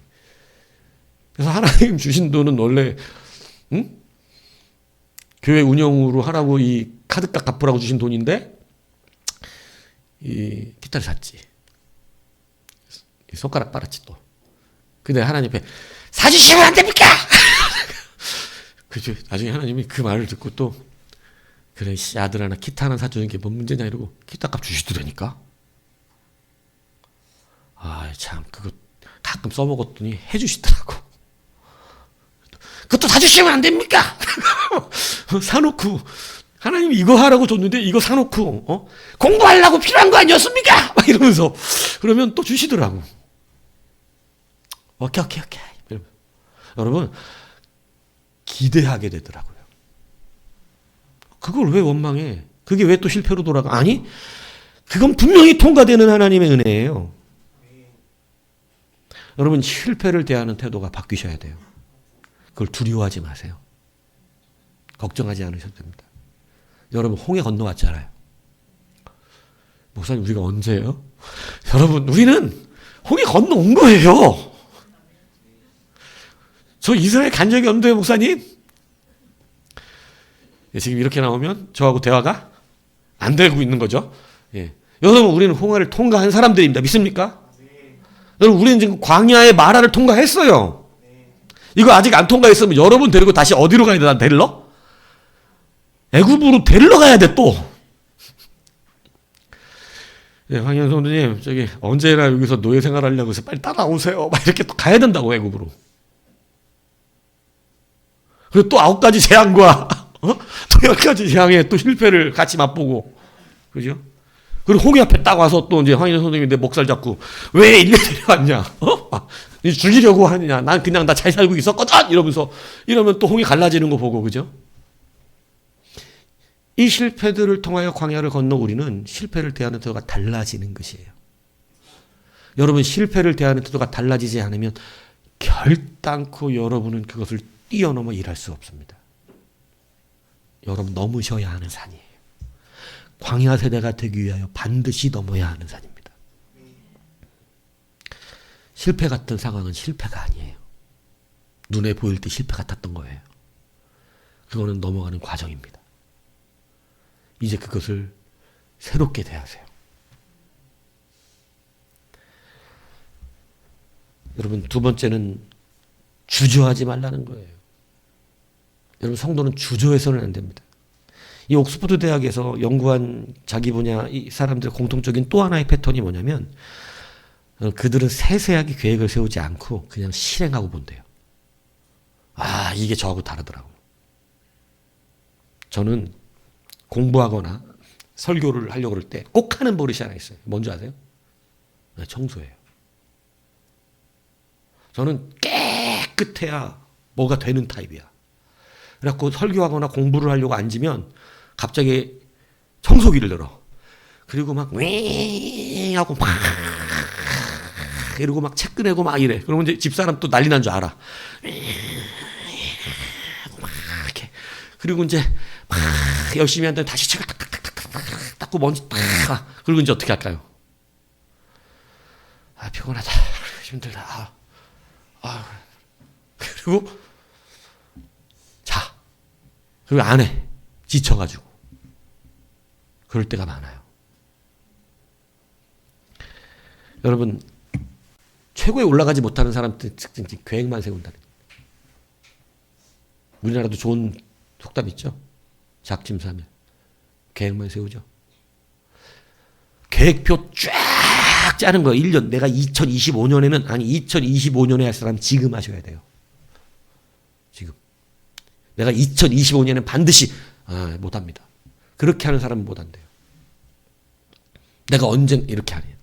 그래서 하나님 주신 돈은 원래 교회 운영으로 하라고 이 카드값 갚으라고 주신 돈인데 이 기타를 샀지. 손가락 빨았지 또. 근데 하나님 앞에 사주시면 안 됩니까? 그죠. 나중에 하나님이 그 말을 듣고 또 그래 씨 아들 하나 기타 하나 사주는 게 뭔 문제냐 이러고 기타값 주시더라니까. 참 그거 가끔 써먹었더니 해주시더라고. 그것도 사주시면 안 됩니까? 사놓고 하나님이 이거 하라고 줬는데 이거 사놓고 공부하려고 필요한 거 아니었습니까? 막 이러면서 그러면 또 주시더라고. 오케이. 여러분 기대하게 되더라고요. 그걸 왜 원망해? 그게 왜 또 실패로 돌아가? 아니 그건 분명히 통과되는 하나님의 은혜예요. 여러분 실패를 대하는 태도가 바뀌셔야 돼요. 그걸 두려워하지 마세요. 걱정하지 않으셔도 됩니다. 여러분 홍해 건너왔잖아요. 목사님 우리가 언제예요? 여러분 우리는 홍해 건너온 거예요. 저 이스라엘 간 적이 없는데요 목사님? 지금 이렇게 나오면 저하고 대화가 안 되고 있는 거죠. 여러분 우리는 홍해를 통과한 사람들입니다. 믿습니까? 여러분 우리는 지금 광야의 마라를 통과했어요. 이거 아직 안 통과했으면 여러분 데리고 다시 어디로 가야 돼? 난 데릴러? 애굽으로 데리러 가야 돼 또. 황현 선생님 저기 언제나 여기서 노예 생활하려고 해서 빨리 따라오세요. 막 이렇게 또 가야 된다고 애굽으로. 그리고 또 9가지 재앙과 또 10가지 재앙에 또 실패를 같이 맛보고 그죠? 그리고 홍해 앞에 딱 와서 또 이제 황인호 선생님이 내 목살 잡고 왜 일로 데려왔냐? 죽이려고 하느냐? 난 그냥 나 잘 살고 있었거든! 이러면서 이러면 또 홍해 갈라지는 거 보고 그죠? 이 실패들을 통하여 광야를 건너 우리는 실패를 대하는 태도가 달라지는 것이에요. 여러분 실패를 대하는 태도가 달라지지 않으면 결단코 여러분은 그것을 뛰어넘어 일할 수 없습니다. 여러분 넘으셔야 하는 산이에요. 광야 세대가 되기 위하여 반드시 넘어야 하는 산입니다. 실패 같은 상황은 실패가 아니에요. 눈에 보일 때 실패 같았던 거예요. 그거는 넘어가는 과정입니다. 이제 그것을 새롭게 대하세요. 여러분 두 번째는 주저하지 말라는 거예요. 여러분 성도는 주저해서는 안 됩니다. 이 옥스퍼드 대학에서 연구한 자기 분야 이 사람들의 공통적인 또 하나의 패턴이 뭐냐면 그들은 세세하게 계획을 세우지 않고 그냥 실행하고 본대요. 아, 이게 저하고 다르더라고요. 저는 공부하거나 설교를 하려고 그럴 때 꼭 하는 버릇이 하나 있어요. 뭔지 아세요? 청소예요. 저는 깨끗해야 뭐가 되는 타입이야. 그래갖고 설교하거나 공부를 하려고 앉으면 갑자기 청소기를 들어. 그리고 막 윙 하고 막 이러고 막 책 꺼내고 막 이래. 그러면 이제 집사람 또 난리 난 줄 알아. 막 이렇게. 그리고 이제 막 열심히 한다면 다시 책을 탁탁탁탁탁 닦고 먼지 탁. 그리고 이제 어떻게 할까요? 아, 피곤하다. 힘들다. 그리고 자. 그리고 안 해. 지쳐가지고. 그럴 때가 많아요. 여러분, 최고에 올라가지 못하는 사람들 특징이 계획만 세운다는 거예요. 우리나라도 좋은 속담 있죠? 작심삼일. 계획만 세우죠. 계획표 쫙 짜는 거예요. 1년. 내가 2025년에는, 아니 2025년에 할 사람 지금 하셔야 돼요. 지금. 내가 2025년에는 반드시 못합니다. 그렇게 하는 사람은 못한대요. 내가 언젠 이렇게 하네.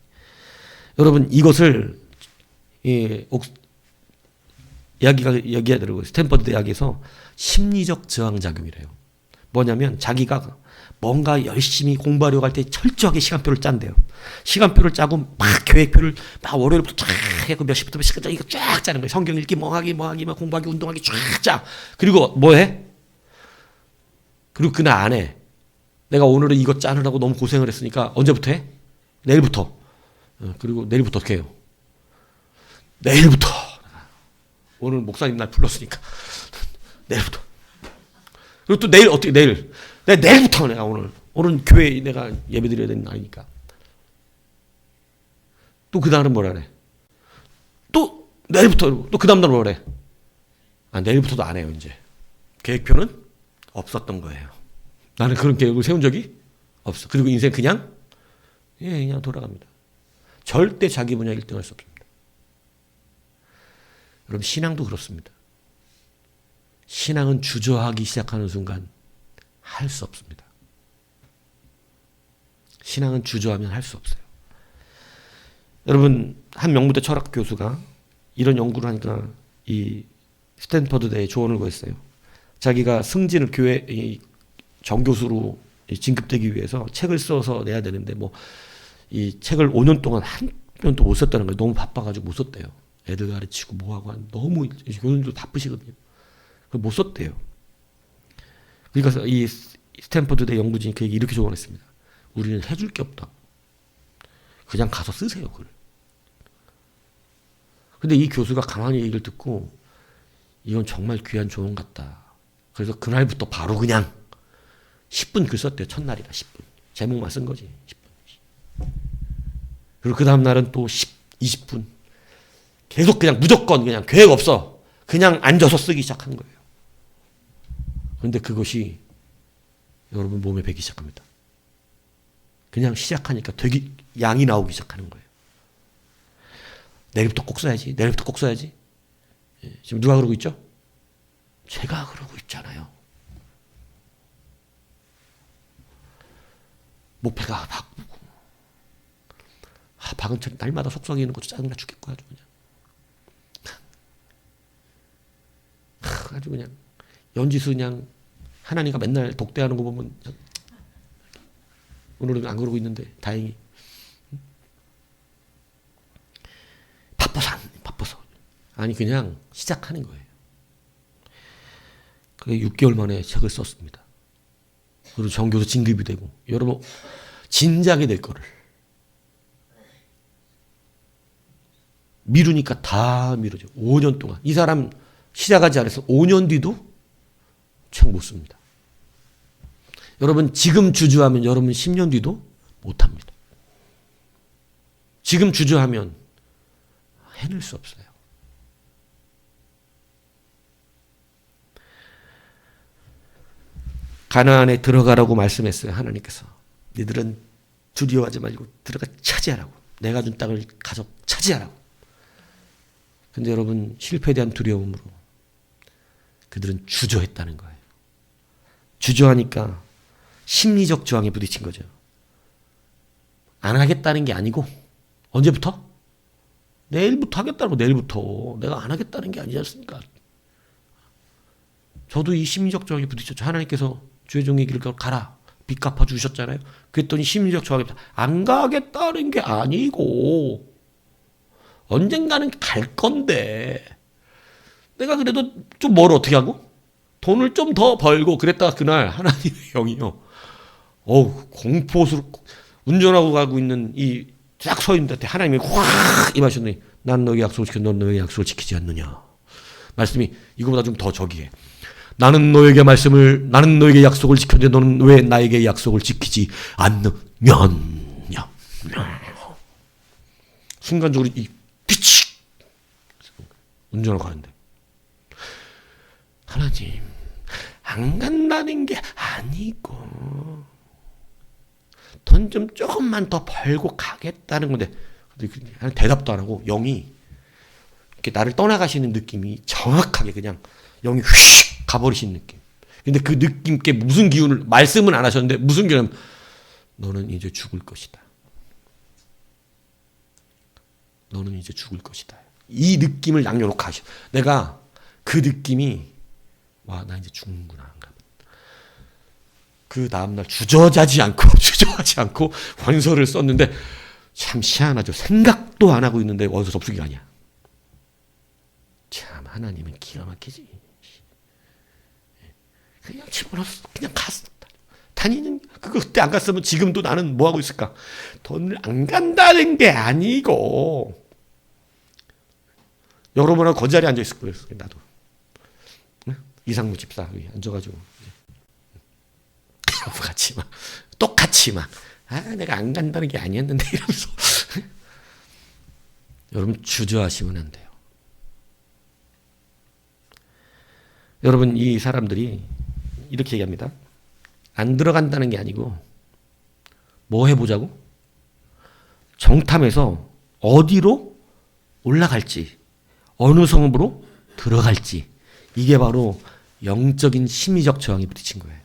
여러분, 이것을 이야기하더라고요. 스탠퍼드 대학에서 심리적 저항작용이래요. 뭐냐면 자기가 뭔가 열심히 공부하려고 할 때 철저하게 시간표를 짠대요. 시간표를 짜고 막 계획표를 막 월요일부터 쫙 해고 몇 시부터 몇 시까지 이거 쫙 짜는 거예요. 성경 읽기, 뭐하기, 막 공부하기, 운동하기 쫙 짜. 그리고 뭐 해? 그리고 그날 안 해. 내가 오늘은 이거 짜느라고 너무 고생을 했으니까 언제부터 해? 내일부터. 그리고 내일부터 어떻게 해요? 내일부터. 오늘 목사님 날 불렀으니까. 내일부터. 그리고 또 내일 어떻게, 내일부터 내가 오늘 교회에 내가 예배 드려야 되는 날이니까. 또 그 다음은 뭐라 그래? 또 내일부터, 또 그 다음날 뭐라 그래? 내일부터도 안 해요, 이제. 계획표는 없었던 거예요. 나는 그런 계획을 세운 적이 없어. 그리고 인생 그냥 돌아갑니다. 절대 자기 분야 1등 할 수 없습니다. 여러분, 신앙도 그렇습니다. 신앙은 주저하기 시작하는 순간 할 수 없습니다. 신앙은 주저하면 할 수 없어요. 여러분, 한 명문대 철학 교수가 이런 연구를 하니까 이 스탠퍼드대에 조언을 구했어요. 자기가 승진을 교회 정교수로 진급되기 위해서 책을 써서 내야 되는데 이 책을 5년 동안 한 편도 못 썼다는 거예요. 너무 바빠가지고 못 썼대요. 애들 가르치고 뭐하고 너무 교수님도 바쁘시거든요. 못 썼대요. 그러니까 이 스탠퍼드대 연구진이 그에게 이렇게 조언했습니다. 우리는 해줄 게 없다. 그냥 가서 쓰세요, 글을. 근데 이 교수가 가만히 얘기를 듣고 이건 정말 귀한 조언 같다. 그래서 그날부터 바로 그냥 10분 글 썼대요. 첫날이라 10분. 제목만 쓴 거지. 10분. 그리고 그 다음날은 또 20분. 계속 그냥 무조건 그냥 계획 없어. 그냥 앉아서 쓰기 시작한 거예요. 그런데 그것이 여러분 몸에 배기 시작합니다. 그냥 시작하니까 되게 양이 나오기 시작하는 거예요. 내일부터 꼭 써야지. 내일부터 꼭 써야지. 지금 누가 그러고 있죠? 제가 그러고 있잖아요. 목표가 바꾸고. 박은철 날마다 속성이 있는 것도 짜증나 죽겠고 아주 그냥. 아주 그냥 연지수 그냥 하나님과 맨날 독대하는 거 보면 오늘은 안 그러고 있는데 다행히 바빠서 아니 그냥 시작하는 거예요. 그게 6개월 만에 책을 썼습니다. 그리고 정교수 진급이 되고 여러분 진작에 될 거를 미루니까 다 미루죠. 5년 동안 이 사람 시작하지 않아서 5년 뒤도 책 못 씁니다. 여러분 지금 주저하면 여러분 10년 뒤도 못합니다. 지금 주저하면 해낼 수 없어요. 가나안에 들어가라고 말씀했어요. 하나님께서. 너희들은 두려워하지 말고 들어가 차지하라고. 내가 준 땅을 가서 차지하라고. 차지하라고. 근데 여러분, 실패에 대한 두려움으로 그들은 주저했다는 거예요. 주저하니까 심리적 저항에 부딪힌 거죠. 안 하겠다는 게 아니고, 언제부터? 내일부터 하겠다고. 내일부터. 내가 안 하겠다는 게 아니지 않습니까? 저도 이 심리적 저항에 부딪혔죠. 하나님께서 주의 종의 길을 가라. 빚 갚아주셨잖아요. 그랬더니 심리적 저항에 안 가겠다는 게 아니고 언젠가는 갈 건데 내가 그래도 좀 뭘 어떻게 하고? 돈을 좀 더 벌고 그랬다가 그날 하나님의 영이요. 공포스럽고 운전하고 가고 있는 이 쫙 서 있는 데 하나님이 확 임하셨더니 난 너에게 약속을 지켜 넌 너에게 약속을 지키지 않느냐. 말씀이 이거보다 좀 더 저기해. 나는 너에게 약속을 지켰는데 너는 왜 나에게 약속을 지키지 않느냐. 순간적으로 이 빛이 운전을 가는데 하나님 안 간다는 게 아니고 돈 좀 조금만 더 벌고 가겠다는 건데 대답도 안 하고 영이 이렇게 나를 떠나가시는 느낌이 정확하게 그냥 영이 휙 가버리신 느낌. 근데 그 느낌께 무슨 기운을 말씀은 안 하셨는데 무슨 기운을 너는 이제 죽을 것이다. 너는 이제 죽을 것이다. 이 느낌을 남겨놓고 하셔. 내가 그 느낌이 와 나 이제 죽는구나. 그 다음날 주저하지 않고 원서를 썼는데 참 희한하죠. 생각도 안 하고 있는데 원서 접수기가 아니야. 참 하나님은 기가 막히지. 그냥 집어넣었어. 그냥 갔어. 다니는 그때 안 갔으면 지금도 나는 뭐 하고 있을까? 돈을 안 간다는 게 아니고 여러분하고 그 자리에 앉아 있을 거예요. 나도 이상무 집사 여기 앉아가지고 똑같이 막 내가 안 간다는 게 아니었는데 이러면서 여러분 주저하시면 안 돼요. 여러분 이 사람들이 이렇게 얘기합니다. 안 들어간다는 게 아니고 뭐 해보자고? 정탐해서 어디로 올라갈지 어느 성읍으로 들어갈지 이게 바로 영적인 심리적 저항에 부딪힌 거예요.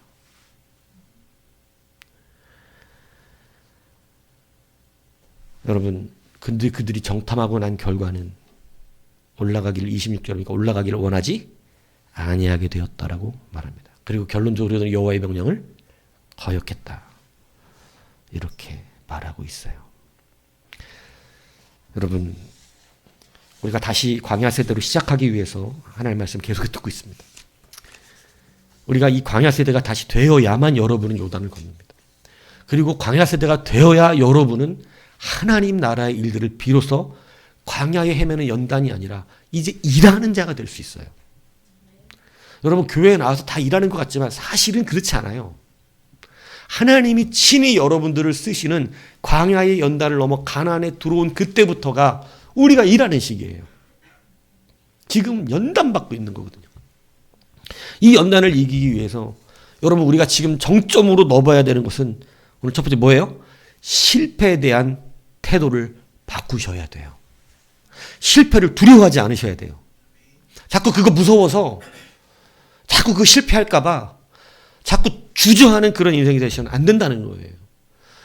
여러분 근데 그들이 정탐하고 난 결과는 올라가기를 26절이니까 올라가기를 원하지 아니하게 되었다라고 말합니다. 그리고 결론적으로는 여호와의 명령을 거역했다. 이렇게 말하고 있어요. 여러분 우리가 다시 광야 세대로 시작하기 위해서 하나님의 말씀 계속 듣고 있습니다. 우리가 이 광야 세대가 다시 되어야만 여러분은 요단을 건넙니다. 그리고 광야 세대가 되어야 여러분은 하나님 나라의 일들을 비로소 광야에 헤매는 연단이 아니라 이제 일하는 자가 될 수 있어요. 여러분 교회에 나와서 다 일하는 것 같지만 사실은 그렇지 않아요. 하나님이 친히 여러분들을 쓰시는 광야의 연단을 넘어 가나안에 들어온 그때부터가 우리가 일하는 시기예요. 지금 연단받고 있는 거거든요. 이 연단을 이기기 위해서 여러분 우리가 지금 정점으로 넣어봐야 되는 것은 오늘 첫 번째 뭐예요? 실패에 대한 태도를 바꾸셔야 돼요. 실패를 두려워하지 않으셔야 돼요. 자꾸 그거 무서워서 자꾸 그 실패할까봐 자꾸 주저하는 그런 인생이 되시면 안 된다는 거예요.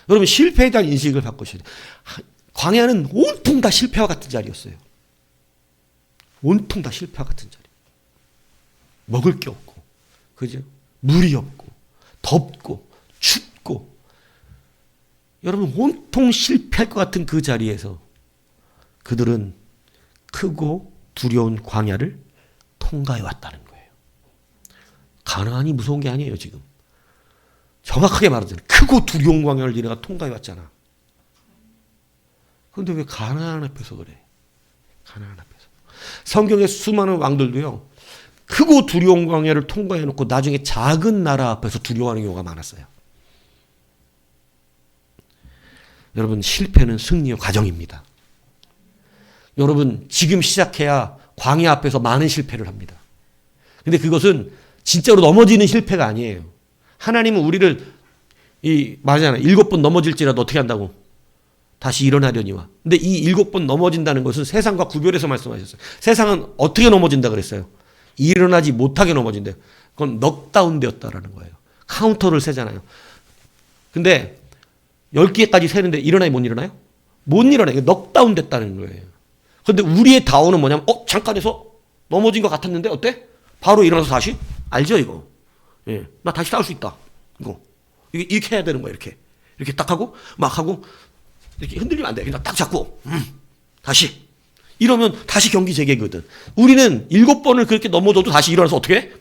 여러분 실패에 대한 인식을 바꾸셔야 돼요. 광야는 온통 다 실패와 같은 자리였어요. 온통 다 실패와 같은 자리. 먹을 게 없고, 그죠? 물이 없고, 덥고, 춥고. 여러분 온통 실패할 것 같은 그 자리에서 그들은 크고 두려운 광야를 통과해 왔다는 거예요. 가나안이 무서운 게 아니에요 지금. 정확하게 말하자면 크고 두려운 광야를 니네가 통과해 왔잖아. 그런데 왜 가나안 앞에서 그래? 가나안 앞에서. 성경의 수많은 왕들도요. 크고 두려운 광야를 통과해 놓고 나중에 작은 나라 앞에서 두려워하는 경우가 많았어요. 여러분 실패는 승리의 과정입니다. 여러분 지금 시작해야 광야 앞에서 많은 실패를 합니다. 근데 그것은 진짜로 넘어지는 실패가 아니에요. 하나님은 우리를 말하잖아요. 7번 넘어질지라도 어떻게 한다고? 다시 일어나려니와. 근데 이 7번 넘어진다는 것은 세상과 구별해서 말씀하셨어요. 세상은 어떻게 넘어진다 그랬어요? 일어나지 못하게 넘어진대요. 그건 넉다운 되었다라는 거예요. 카운터를 세잖아요. 근데 10개까지 세는데 일어나요? 못 일어나요? 못 일어나요. 넉다운 됐다는 거예요. 근데 우리의 다운은 뭐냐면 잠깐 해서 넘어진 것 같았는데 어때? 바로 일어나서 다시? 알죠 이거? 예, 나 다시 싸울 수 있다. 이거 이렇게 해야 되는 거야. 이렇게 딱 하고 막 하고 이렇게 흔들리면 안 돼. 그냥 딱 잡고 다시 이러면 다시 경기 재개거든. 우리는 7번을 그렇게 넘어져도 다시 일어나서 어떻게 해?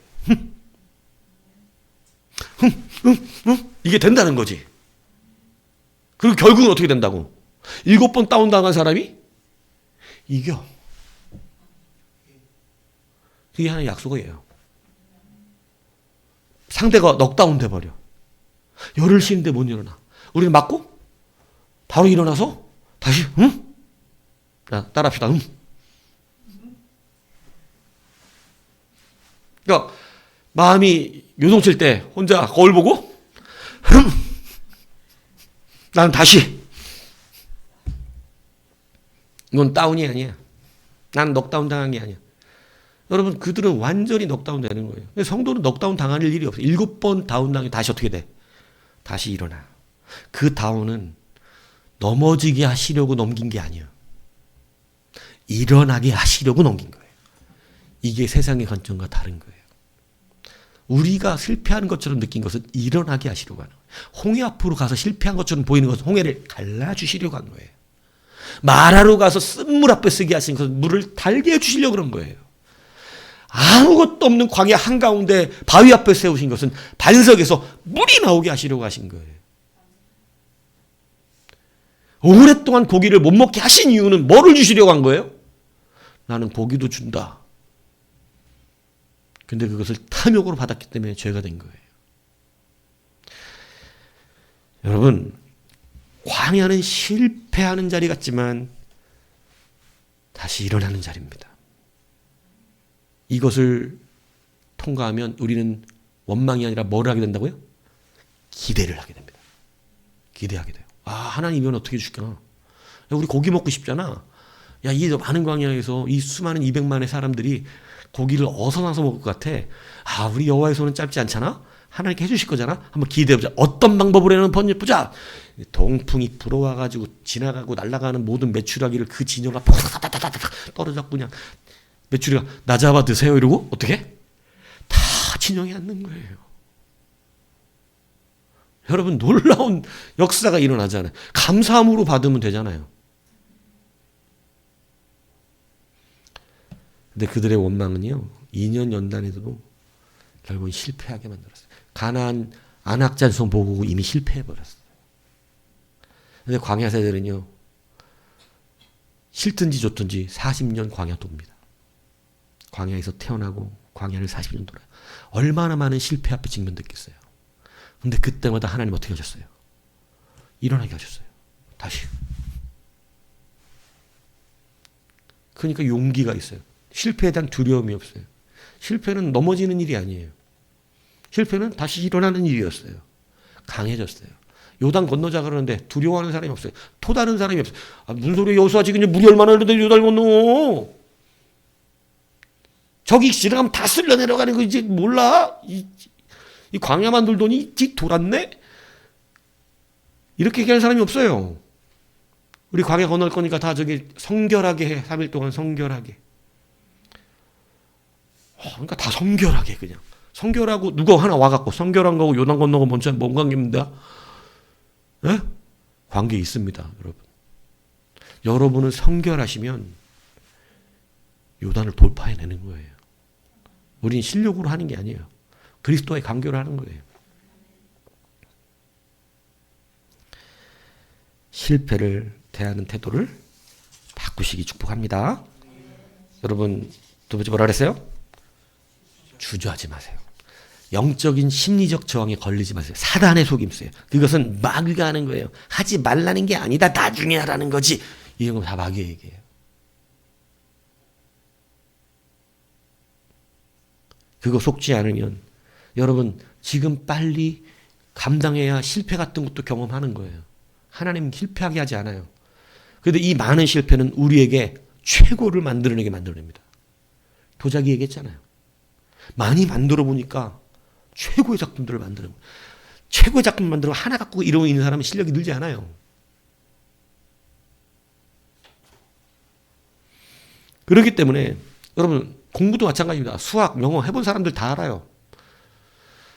이게 된다는 거지. 그리고 결국은 어떻게 된다고? 7번 다운당한 사람이 이겨. 그게 하나의 약속이에요. 상대가 넉다운 돼버려. 열을 쉬는데 못 일어나. 우리는 맞고 바로 일어나서 다시 자, 따라합시다. 그러니까 마음이 요동칠 때 혼자 거울 보고 나는 다시. 이건 다운이 아니야. 나는 넉다운 당한 게 아니야. 여러분 그들은 완전히 넉다운 되는 거예요. 근데 성도는 넉다운 당할 일이 없어요. 7번 다운 당해 다시 어떻게 돼? 다시 일어나. 그 다운은 넘어지게 하시려고 넘긴 게 아니에요. 일어나게 하시려고 넘긴 거예요. 이게 세상의 관점과 다른 거예요. 우리가 실패하는 것처럼 느낀 것은 일어나게 하시려고 하는 거예요. 홍해 앞으로 가서 실패한 것처럼 보이는 것은 홍해를 갈라주시려고 하는 거예요. 마라로 가서 쓴물 앞에 쓰게 하신 것은 물을 달게 해주시려고 그런 거예요. 아무것도 없는 광야 한가운데 바위 앞에 세우신 것은 반석에서 물이 나오게 하시려고 하신 거예요. 오랫동안 고기를 못 먹게 하신 이유는 뭐를 주시려고 한 거예요? 나는 고기도 준다. 근데 그것을 탐욕으로 받았기 때문에 죄가 된 거예요. 여러분, 광야는 실패하는 자리 같지만 다시 일어나는 자리입니다. 이것을 통과하면 우리는 원망이 아니라 뭐를 하게 된다고요? 기대를 하게 됩니다. 기대하게 돼요. 아, 하나님이면 어떻게 해줄까? 야, 우리 고기 먹고 싶잖아. 야, 이 많은 광야에서 이 수많은 200만의 사람들이 고기를 어서 나서 먹을 것 같아. 아, 우리 여호와의 손은 짧지 않잖아? 하나님께 해주실 거잖아? 한번 기대해보자. 어떤 방법으로 해는 번져보자. 동풍이 불어와가지고 지나가고 날아가는 모든 메추라기를 그 진영과 떨어졌고 그냥 메추리가 나 잡아 드세요 이러고 어떻게? 다 진영에 앉는 거예요. 여러분 놀라운 역사가 일어나잖아요. 감사함으로 받으면 되잖아요. 근데 그들의 원망은요. 2년 연단에도 결국은 실패하게 만들었어요. 가나안 안악잔송 보고 이미 실패해버렸어요. 근데 광야 세대는요. 싫든지 좋든지 40년 광야 돕니다. 광야에서 태어나고 광야를 40년 돌아요. 얼마나 많은 실패 앞에 직면됐겠어요. 근데 그때마다 하나님 어떻게 하셨어요? 일어나게 하셨어요. 다시. 그러니까 용기가 있어요. 실패에 대한 두려움이 없어요. 실패는 넘어지는 일이 아니에요. 실패는 다시 일어나는 일이었어요. 강해졌어요. 요단 건너자 그러는데 두려워하는 사람이 없어요. 토다는 사람이 없어요. 아, 무슨 소리야 여수아 지금 물이 얼마나 흐르는데 요단 건너. 저기 지나가면 다 쓸려 내려가는 거 이제 몰라? 이 광야만 돌더니 돌았네? 이렇게 얘기하는 사람이 없어요. 우리 광야 건널 거니까 다 저기 성결하게 해. 3일 동안 성결하게. 그러니까 다 성결하게 그냥. 성결하고 누가 하나 와갖고 성결한 거고 요단 건너고 뭔 관계입니다. 네? 관계 있습니다. 여러분. 여러분은 성결하시면 요단을 돌파해내는 거예요. 우리는 실력으로 하는 게 아니에요. 그리스도의 관계로 하는 거예요. 실패를 대하는 태도를 바꾸시기 축복합니다. 여러분 두 번째 뭐라 그랬어요? 주저하지 마세요. 영적인 심리적 저항에 걸리지 마세요. 사단의 속임수예요. 그것은 마귀가 하는 거예요. 하지 말라는 게 아니다. 나중에 하라는 거지. 이런 거 다 마귀의 얘기예요. 그거 속지 않으면 여러분 지금 빨리 감당해야 실패 같은 것도 경험하는 거예요. 하나님은 실패하게 하지 않아요. 그런데 이 많은 실패는 우리에게 최고를 만들어냅니다. 도자기 얘기했잖아요. 많이 만들어 보니까 최고의 작품들을 만드는 거예요. 최고의 작품 만들어 하나 갖고 이러고 있는 사람은 실력이 늘지 않아요. 그렇기 때문에 여러분 공부도 마찬가지입니다. 수학, 영어 해본 사람들 다 알아요.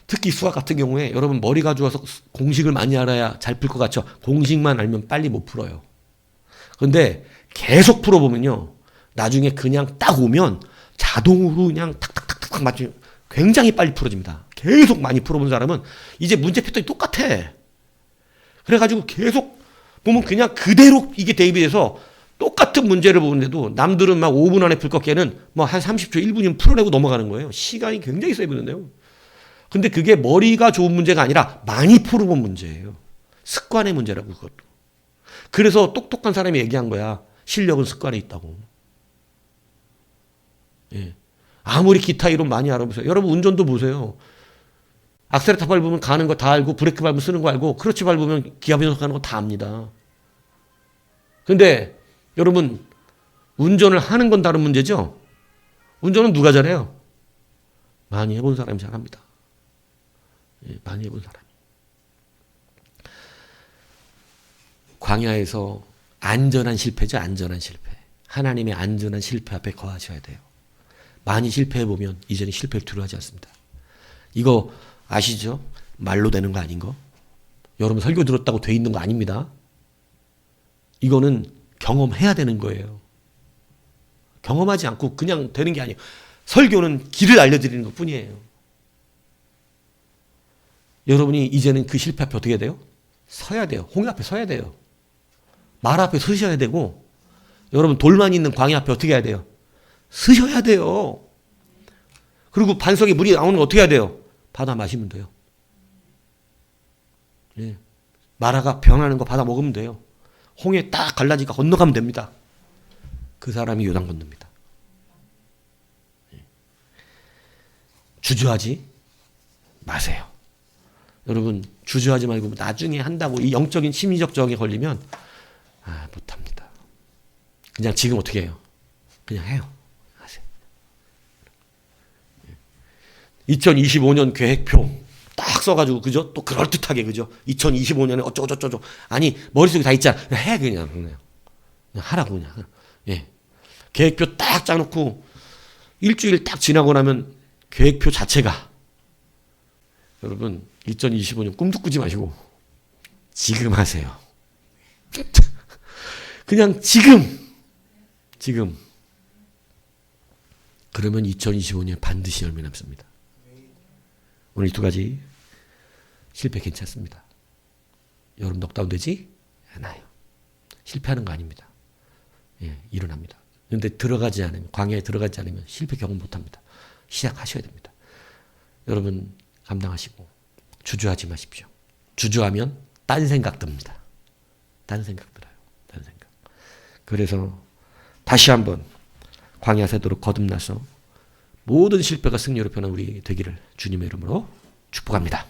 특히 수학 같은 경우에 여러분 머리가 좋아서 공식을 많이 알아야 잘 풀 것 같죠. 공식만 알면 빨리 못 풀어요. 그런데 계속 풀어보면요. 나중에 그냥 딱 오면 자동으로 그냥 탁탁탁탁 맞추면 굉장히 빨리 풀어집니다. 계속 많이 풀어본 사람은 이제 문제 패턴이 똑같아. 그래가지고 계속 보면 그냥 그대로 이게 대입이 돼서 똑같은 문제를 보는데도 남들은 막 5분 안에 풀 것 걔는 뭐 한 30초, 1분이면 풀어내고 넘어가는 거예요. 시간이 굉장히 세이브되는데요. 근데 그게 머리가 좋은 문제가 아니라 많이 풀어본 문제예요. 습관의 문제라고 그것도. 그래서 똑똑한 사람이 얘기한 거야. 실력은 습관에 있다고. 예. 아무리 기타 이론 많이 알아보세요. 여러분 운전도 보세요. 악셀레터 밟으면 가는 거 다 알고 브레이크 밟으면 쓰는 거 알고 크러치 밟으면 기아 변속하는 거 다 압니다. 근데 여러분 운전을 하는 건 다른 문제죠. 운전은 누가 잘해요? 많이 해본 사람이 잘합니다. 예, 많이 해본 사람이. 광야에서 안전한 실패죠. 안전한 실패. 하나님의 안전한 실패 앞에 거하셔야 돼요. 많이 실패해보면 이제는 실패를 두려워하지 않습니다. 이거 아시죠? 말로 되는 거 아닌 거? 여러분 설교 들었다고 돼 있는 거 아닙니다. 이거는 경험해야 되는 거예요. 경험하지 않고 그냥 되는 게 아니에요. 설교는 길을 알려드리는 것 뿐이에요. 여러분이 이제는 그 실패 앞에 어떻게 해야 돼요? 서야 돼요. 홍해 앞에 서야 돼요. 말 앞에 서셔야 되고 여러분 돌만 있는 광야 앞에 어떻게 해야 돼요? 서셔야 돼요. 그리고 반석에 물이 나오는 거 어떻게 해야 돼요? 받아 마시면 돼요. 예. 마라가 변하는 거 받아 먹으면 돼요. 홍해 딱 갈라지니까 건너가면 됩니다. 그 사람이 요단 건너입니다. 예. 주저하지 마세요. 여러분 주저하지 말고 나중에 한다고 이 영적인 심리적 저항에 걸리면 못합니다. 그냥 지금 어떻게 해요? 그냥 해요. 하세요. 2025년 계획표 딱 써가지고 그죠? 또 그럴듯하게 그죠? 2025년에 어쩌고저쩌고 아니 머릿속에 다 있잖아. 해 그냥 하라고 그냥. 예. 계획표 딱 짜놓고 일주일 딱 지나고 나면 계획표 자체가 여러분 2025년 꿈도 꾸지 마시고 지금 하세요. 그냥 지금 그러면 2025년 반드시 열매 남습니다. 오늘 이 두 가지 실패 괜찮습니다. 여러분 넉다운 되지 않아요. 실패하는 거 아닙니다. 예, 일어납니다. 그런데 들어가지 않으면 광야에 들어가지 않으면 실패 경험 못합니다. 시작하셔야 됩니다. 여러분 감당하시고 주저하지 마십시오. 주저하면 딴 생각 듭니다. 딴 생각 들어요. 딴 생각. 그래서 다시 한번 광야 세도록 거듭나서 모든 실패가 승리로 변한 우리 되기를 주님의 이름으로 축복합니다.